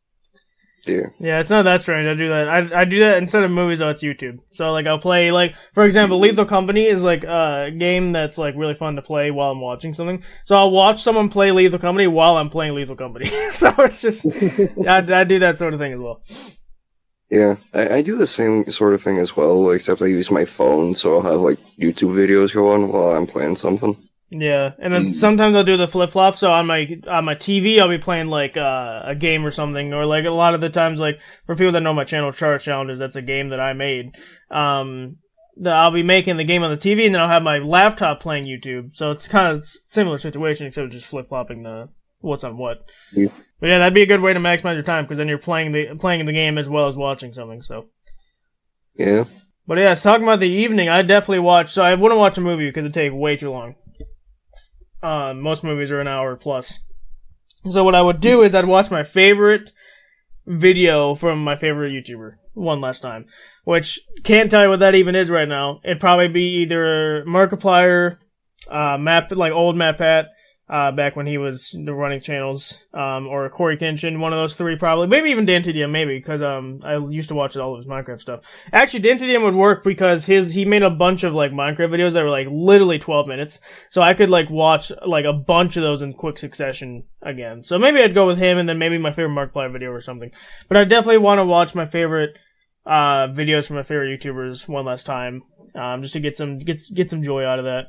Yeah, it's not that strange. I do that. I do that instead of movies. Though it's YouTube. So like I'll play like, for example, Lethal Company is like a game that's like really fun to play while I'm watching something. So I'll watch someone play Lethal Company while I'm playing Lethal Company. So it's just I do that sort of thing as well. Yeah, I do the same sort of thing as well, except I use my phone, so I'll have like YouTube videos go on while I'm playing something. Yeah, and then sometimes I'll do the flip flop. So on my TV, I'll be playing like a game or something, or like a lot of the times, like for people that know my channel, Charge Challenges, that's a game that I made. I'll be making the game on the TV, and then I'll have my laptop playing YouTube. So it's kind of similar situation, except just flip flopping the what's on what. Yeah. But yeah, that'd be a good way to maximize your time because then you're playing the game as well as watching something. So yeah. But yeah, talking about the evening, I definitely watch. So I wouldn't watch a movie because it'd take way too long. Most movies are an hour plus. So what I would do is I'd watch my favorite video from my favorite YouTuber. one last time, which can't tell you what that even is right now. It'd probably be either Markiplier, Map, like old MatPat, back when he was running channels, or Corey Kenshin, one of those three probably. Maybe even DanTDM, maybe, because I used to watch all of his Minecraft stuff. Actually, DanTDM would work because he made a bunch of like Minecraft videos that were like literally 12 minutes, so I could like watch like a bunch of those in quick succession again. So maybe I'd go with him, and then maybe my favorite Markiplier video or something. But I definitely want to watch my favorite videos from my favorite YouTubers one last time, just to get some joy out of that.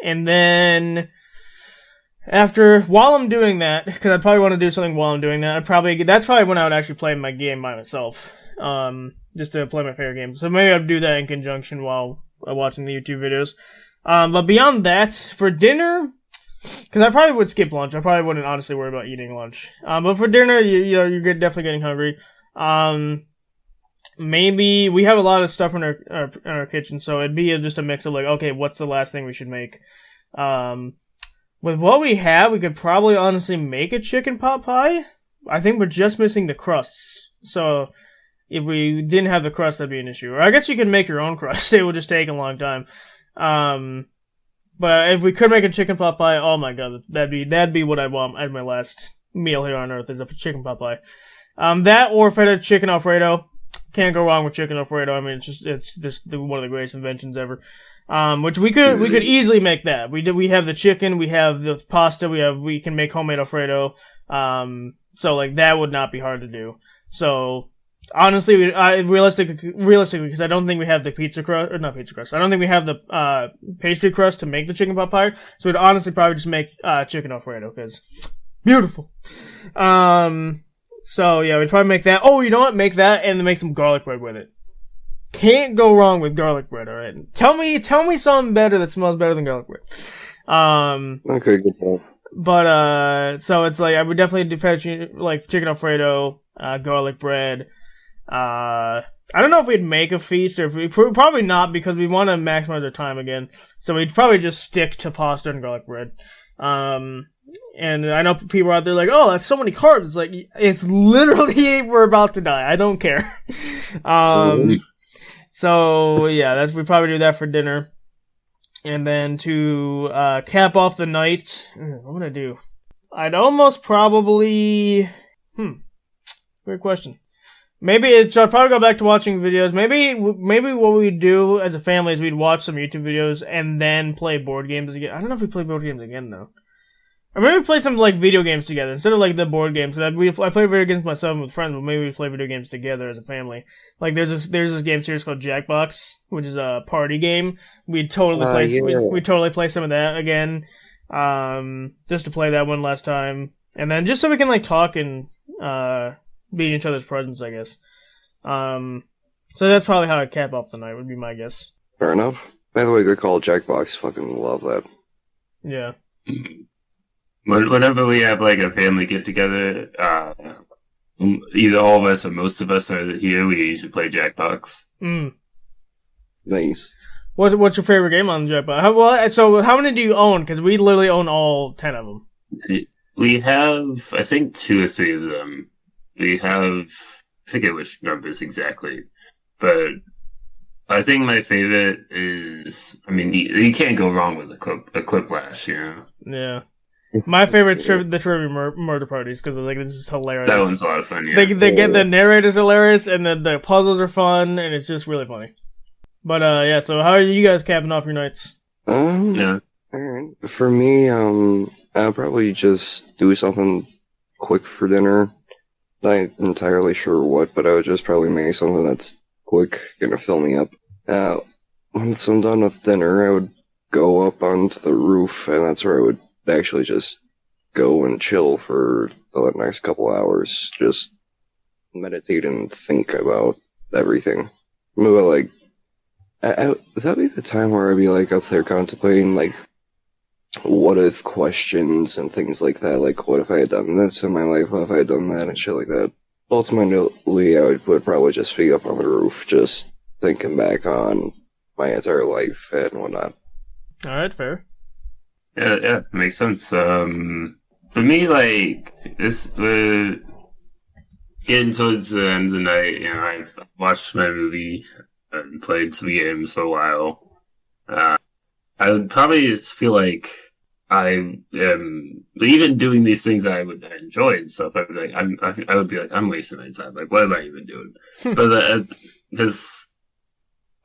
And then while I'm doing that, because I'd probably want to do something while I'm doing that, that's probably when I would actually play my game by myself, just to play my favorite game. So maybe I'd do that in conjunction while watching the YouTube videos. But beyond that, for dinner, because I probably would skip lunch. I probably wouldn't honestly worry about eating lunch. But for dinner, you're definitely getting hungry. Maybe we have a lot of stuff in our kitchen, so it'd be just a mix of like, okay, what's the last thing we should make? With what we have, we could probably honestly make a chicken pot pie. I think we're just missing the crusts. So if we didn't have the crust, that'd be an issue. Or I guess you could make your own crust. It would just take a long time. But if we could make a chicken pot pie, oh my god, that'd be what I want as my last meal here on Earth, is a chicken pot pie. That or feta chicken Alfredo. Can't go wrong with chicken Alfredo. I mean, it's just one of the greatest inventions ever. Which we could easily make that. We have the chicken, we have the pasta, we can make homemade Alfredo. So like that would not be hard to do. So honestly, realistically, because I don't think we have the I don't think we have the pastry crust to make the chicken pot pie. So we'd honestly probably just make chicken Alfredo, because beautiful. So yeah, we'd probably make that. Oh, you know what? Make that and then make some garlic bread with it. Can't go wrong with garlic bread, alright? Tell me something better that smells better than garlic bread. Okay, good point. But, so it's like, I would definitely do like chicken Alfredo, garlic bread. I don't know if we'd make a feast, or probably not, because we want to maximize our time again. So we'd probably just stick to pasta and garlic bread. And I know people out there like, oh, that's so many carbs. It's like, it's literally, we're about to die. I don't care. So yeah, we probably do that for dinner. And then to, cap off the night, what would I do? I'd almost probably, great question. I'd probably go back to watching videos. Maybe what we'd do as a family is we'd watch some YouTube videos and then play board games again. I don't know if we play board games again though. Or maybe we play some like video games together instead of like the board games. I play video games myself with friends, but maybe we play video games together as a family. Like there's this game series called Jackbox, which is a party game. We'd totally play some of that again, just to play that one last time, and then just so we can like talk and be in each other's presence, I guess. So that's probably how I'd cap off the night, would be my guess. Fair enough. By the way, good call, Jackbox. Fucking love that. Yeah. Whenever we have like a family get together, either all of us or most of us are here, we usually play Jackbox. Nice. What's your favorite game on Jackbox? So how many do you own? Because we literally own all 10 of them. We have, I think, 2 or 3 of them. We have, I forget which numbers exactly, but I think my favorite is, I mean, you can't go wrong with a Quiplash, you know? Yeah. My favorite, the Trivia Murder Parties, because like this is hilarious. That one's a lot of fun. Yeah. They get the narrators hilarious, and the puzzles are fun, and it's just really funny. But yeah, so how are you guys capping off your nights? Yeah. Alright. For me, I'll probably just do something quick for dinner. Not entirely sure what, but I would just probably make something that's quick, gonna fill me up. Once I'm done with dinner, I would go up onto the roof, and that's where I would actually just go and chill for the next couple hours. Just meditate and think about everything. Maybe like, that'd be the time where I'd be like up there contemplating like what if questions and things like that. Like, what if I had done this in my life? What if I had done that and shit like that? Ultimately, I would probably just be up on the roof, just thinking back on my entire life and whatnot. Alright, fair. Yeah, makes sense. For me, like, this, getting towards the end of the night, I've watched my movie and played some games for a while. I would probably just feel like I am even doing these things that I would enjoy and stuff. I would I would be like, I'm wasting my time. Like, what am I even doing? But because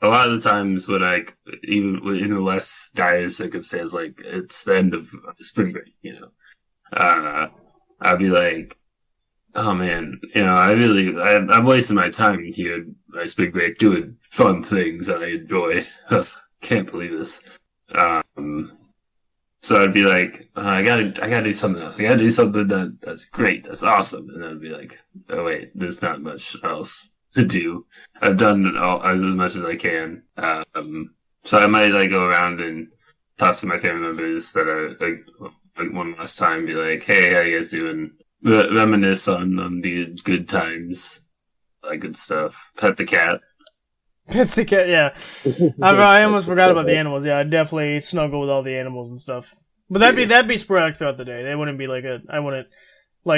a lot of the times when even in the less dire circumstance, like it's the end of spring break, I'd be like, oh man, I'm wasting my time here my spring break doing fun things that I enjoy. Can't believe this. So I'd be like, I gotta do something else. I gotta do something that's great, that's awesome. And then I'd be like, oh wait, there's not much else to do. I've done as much as I can. So I might go around and talk to my family members that are like one last time, be like, hey, how you guys doing? Reminisce on the good times, good stuff. Pet the cat. Pet the cat, yeah. I almost forgot about the animals. Yeah, I'd definitely snuggle with all the animals and stuff. But that'd be sporadic throughout the day. They wouldn't be I wouldn't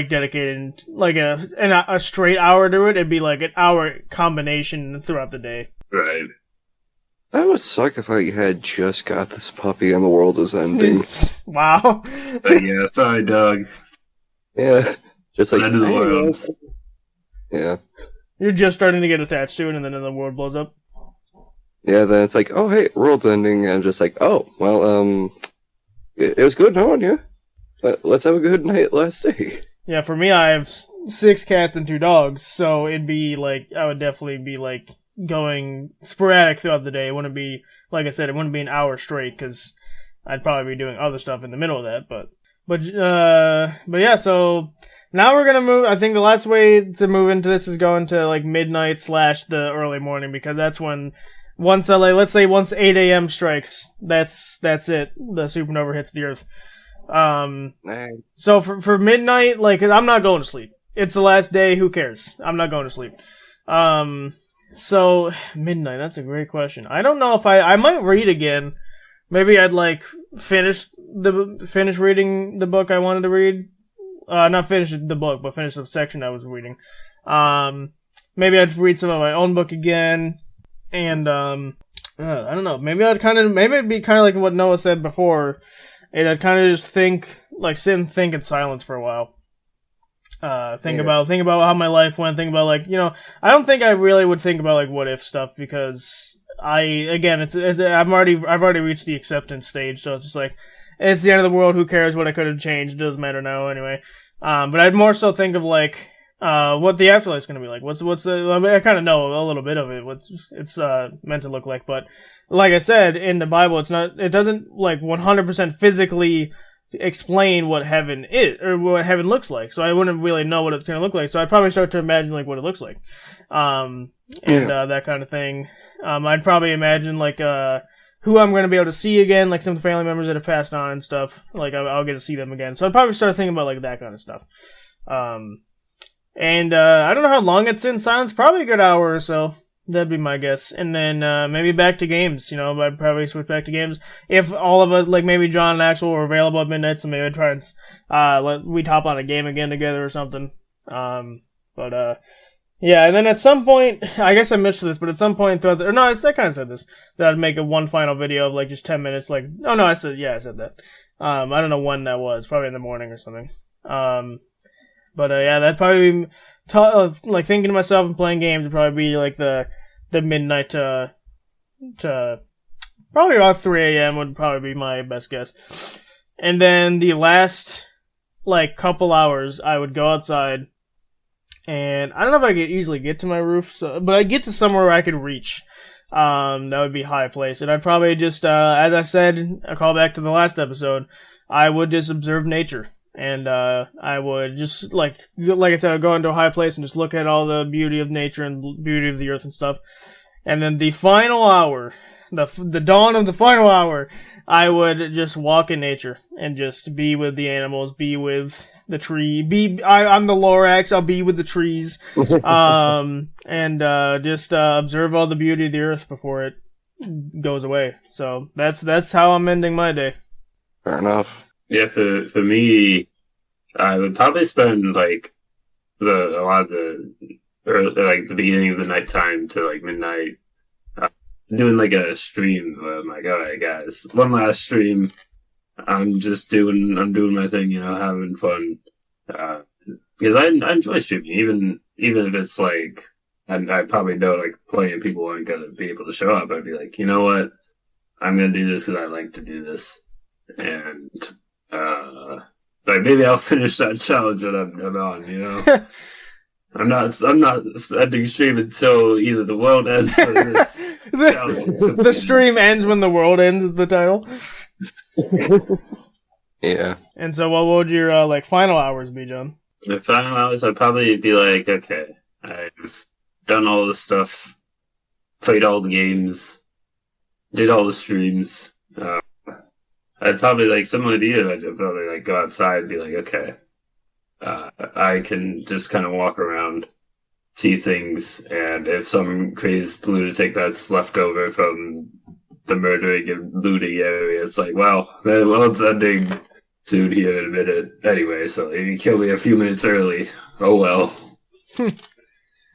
dedicated a straight hour to it. It'd be like an hour combination throughout the day. Right. That would suck if I had just got this puppy and the world is ending. Wow. Yeah, sorry, dog. Yeah, just like end of the world. Yeah. You're just starting to get attached to it, and then the world blows up. Yeah, then it's like, oh hey, world's ending, and I'm just like, oh well, it was good knowing you. Let's have a good night last day. Yeah, for me, I have 6 cats and 2 dogs, so it'd be I would definitely be going sporadic throughout the day. It wouldn't be, like I said, it wouldn't be an hour straight because I'd probably be doing other stuff in the middle of that. But yeah, so now we're gonna move. I think the last way to move into this is going to midnight / the early morning, because that's when once let's say once 8 a.m. strikes, that's it. The supernova hits the Earth. So for midnight, I'm not going to sleep. It's the last day. Who cares? I'm not going to sleep. So midnight. That's a great question. I don't know if I might read again. Maybe I'd finish reading the book I wanted to read. Not finish the book, but finish the section I was reading. Maybe I'd read some of my own book again, and I don't know. Maybe it'd be kind of like what Noah said before, and I'd kind of just sit and think in silence for a while. Think about how my life went. Think about I don't think I really would think about what if stuff, because I've already reached the acceptance stage, so it's just it's the end of the world. Who cares what I could have changed? It doesn't matter now anyway. But I'd more so think of what the afterlife's gonna be like. I kind of know a little bit of it. It's meant to look like, but like I said in the Bible, it doesn't 100% physically explain what heaven is or what heaven looks like. So I wouldn't really know what it's gonna look like. So I'd probably start to imagine what it looks like, that kind of thing. I'd probably imagine who I'm going to be able to see again, some of the family members that have passed on and stuff. I'll get to see them again. So I'd probably start thinking about that kind of stuff. And I don't know how long it's in silence. Probably a good hour or so. That'd be my guess. And then maybe back to games. I'd probably switch back to games if all of us, maybe John and Axel, were available at midnight. So maybe I'd try and we'd hop on a game again together or something. Yeah, and then at some point, I guess I missed this, but at some point throughout I kind of said this, that I'd make one final video of just 10 minutes, I said that. I don't know when that was, probably in the morning or something. Yeah, that'd probably be, thinking to myself and playing games would probably be the midnight to probably about 3 a.m. would probably be my best guess. And then the last, couple hours, I would go outside. And I don't know if I could easily get to my roof, but I'd get to somewhere where I could reach. That would be a high place. And I'd probably just, as I said, I call back to the last episode, I would just observe nature. And I would just, like I said, I'd go into a high place and just look at all the beauty of nature and beauty of the earth and stuff. And then the final hour, the dawn of the final hour, I would just walk in nature and just be with the animals, be with the tree. I'm the Lorax. I'll be with the trees, and just observe all the beauty of the earth before it goes away. So that's how I'm ending my day. Fair enough. Yeah, for me, I would probably spend a lot of like the beginning of the nighttime to like midnight, doing like a stream. Where I'm like, all right, guys, one last stream. I'm doing my thing, having fun. Because I enjoy streaming, even if it's like, I probably know like plenty of people aren't gonna be able to show up. I'd be like, you know what, I'm gonna do this because I like to do this, and like maybe I'll finish that challenge that I'm on. I'm not ending stream until either the world ends or this challenge. The stream ends when the world ends is the title. Yeah. And so, what would your like final hours be, John? The final hours, I'd probably be like, okay, I've done all the stuff, played all the games, did all the streams. I'd probably, like, similar to you, I'd probably, like, go outside and be like, okay, I can just kind of walk around, see things, and if some crazed lunatic that's left over from the murdering and looting area, it's like, well, the world's ending soon here in a minute anyway, so if you kill me a few minutes early, oh well.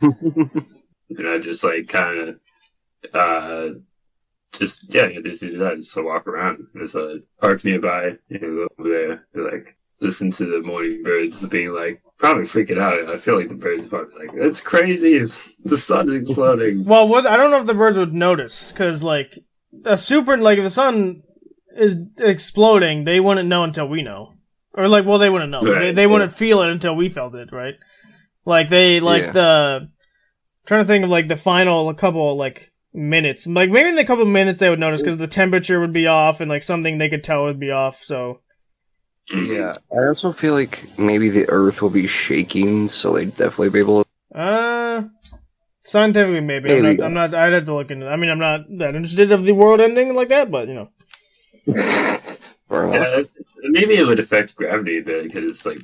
And I just, like, kind of, just do that, just to walk around. There's a park nearby, go over there, like, listen to the morning birds being like, probably freaking out. I feel like the birds are probably like, it's crazy, the sun's exploding. Well, I don't know if the birds would notice, because, like, if the sun is exploding, they wouldn't know until we know. Or, like, well, they wouldn't know. Right, they wouldn't feel it until we felt it, right? Like, trying to think of, like, the final couple, like, minutes. Like, maybe in a couple minutes they would notice, because the temperature would be off, and, like, something they could tell would be off, so... Yeah, I also feel like maybe the Earth will be shaking, so they'd definitely be able to... Scientifically, maybe. Maybe. I'm not, I'd have to look into it. I mean, I'm not that interested of the world ending like that, but, Yeah, maybe it would affect gravity a bit, because it's, like,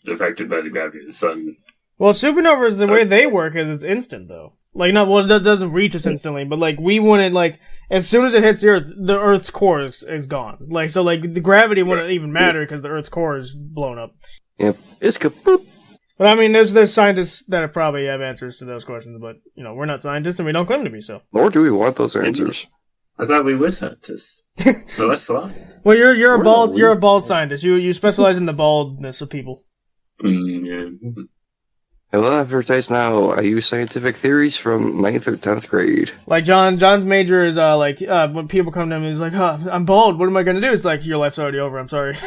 affected by the gravity of the sun. Well, supernovas, the way they work is it's instant, though. Like, it doesn't reach us instantly, but, like, we wouldn't, like, as soon as it hits the Earth's core is gone. Like, so, like, the gravity wouldn't even matter because the Earth's core is blown up. Yep, it's kaput. But, I mean, there's scientists that probably have answers to those questions, but, we're not scientists and we don't claim to be so. Nor do we want those answers. I thought we were scientists. So that's a lot. Well, you're a bald scientist. You specialize in the baldness of people. Yeah. I will advertise now. I use scientific theories from 9th or 10th grade. Like John's major is when people come to him, he's like, I'm bald. What am I gonna do? It's like, your life's already over. I'm sorry.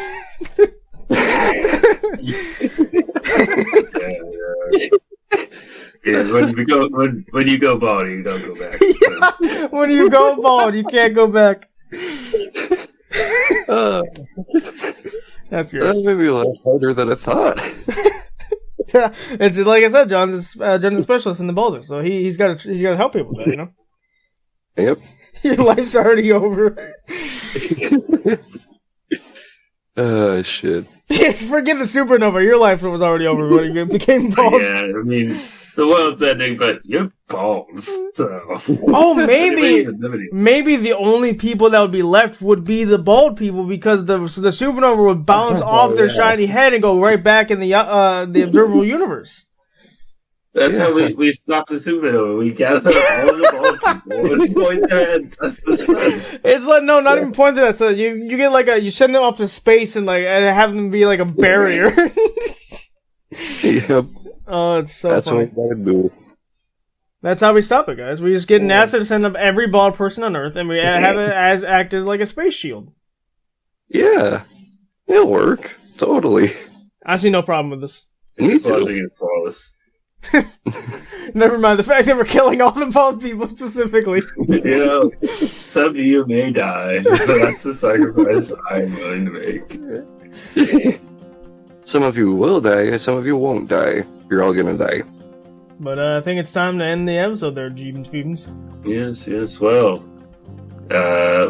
Yeah, when you go bald, you don't go back. Yeah, when you go bald, you can't go back. That's good. That made me laugh harder than I thought. Yeah, it's just, like I said, John's a specialist in the baldness, so he's got to help people with that, Yep. Your life's already over. Shit. Yes, forget the supernova. Your life was already over when you became bald. Yeah, I mean, the world's ending, but you're bald, so... Oh, maybe the only people that would be left would be the bald people, because the supernova would bounce off their shiny head and go right back in the observable universe. That's how we stop the supernova. We gather all the bald people and point their heads at the sun. It's like, no, not even pointed at. So you get like you send them up to space and have them be like a barrier. Yep. Oh, it's so That's funny. what I do. That's how we stop it, guys. We just get NASA to send up every bald person on Earth, and we have it act as like a space shield. Yeah. It'll work. Totally. I see no problem with this. Me Closing too. is flawless. Never mind the fact that we're killing all the bald people specifically. Some of you may die, but that's the sacrifice I'm willing to make. Some of you will die, and some of you won't die. You're all gonna die. But I think it's time to end the episode there, Jeebins Phoebins. Yes, well,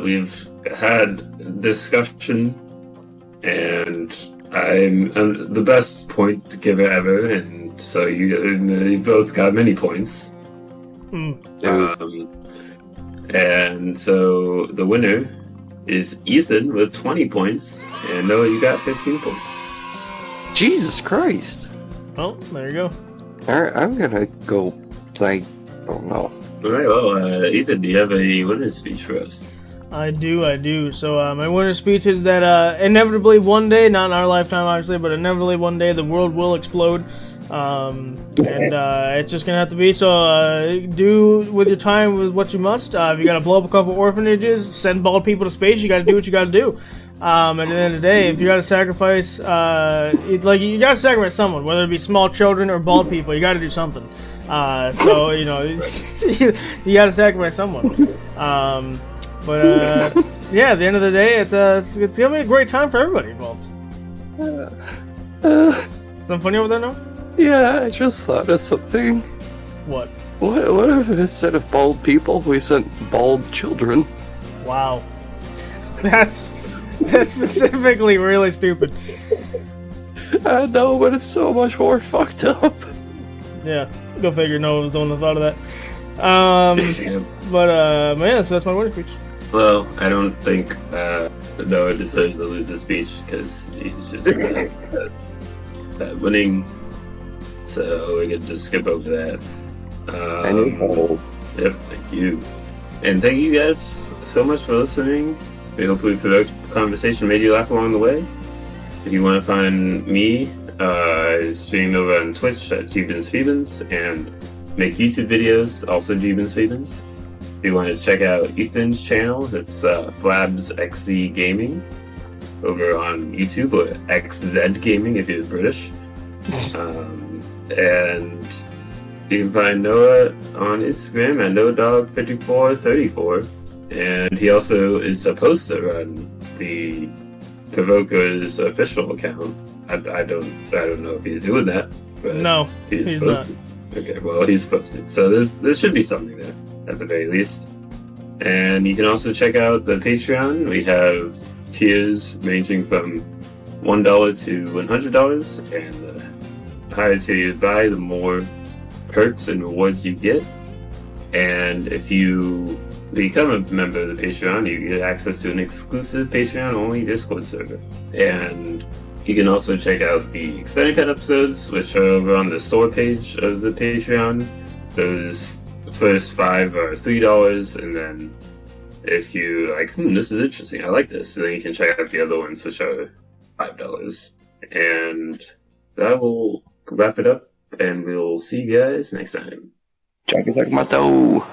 we've had discussion, and I'm the best point giver ever, and so you both got many points. And so the winner is Ethan with 20 points, and Noah, you got 15 points. Jesus Christ. Oh, there you go. Alright, I'm gonna go play. Oh no. Alright, well, Ethan, do you have a winner's speech for us? I do. So my winter speech is that inevitably one day, not in our lifetime obviously, but inevitably one day the world will explode. And it's just gonna have to be. So do with your time with what you must. If you gotta blow up a couple orphanages, send bald people to space, you gotta do what you gotta do. At the end of the day, if you gotta sacrifice, you gotta sacrifice someone, whether it be small children or bald people, you gotta do something. So you know, you gotta sacrifice someone. Yeah, at the end of the day, it's gonna be a great time for everybody involved. Something funny over there now? Yeah, I just thought of something. What? What if instead of bald people, we sent bald children? Wow. That's specifically really stupid. I know, but it's so much more fucked up. Yeah, go figure. No one was the one that thought of that. But man, so that's my winning speech. Well, I don't think Noah deserves to lose his speech because he's just that winning. So we can just skip over that. Yep, thank you. And thank you guys so much for listening. We hope we provoked conversation, made you laugh along the way. If you want to find me, I stream over on Twitch at Jeebins and make YouTube videos, also Jeebins. If you want to check out Ethan's channel, it's Flabs XZ Gaming over on YouTube, or XZ Gaming if you're British. And you can find Noah on Instagram at NoDog5434. And he also is supposed to run the Provoker's official account. I don't know if he's doing that, but no, he's supposed not. to. Okay, well, he's supposed to. So there should be something there at the very least. And you can also check out the Patreon. We have tiers ranging from $1 to $100, and the higher tier you buy, the more perks and rewards you get. And if you become a member of the Patreon, you get access to an exclusive Patreon-only Discord server. And you can also check out the Extended Cut episodes, which are over on the store page of the Patreon. Those first 5 are $3, and then if you like, this is interesting, I like this, then you can check out the other ones, which are $5. And that will wrap it up, and we'll see you guys next time. Jack-a-jack-mato.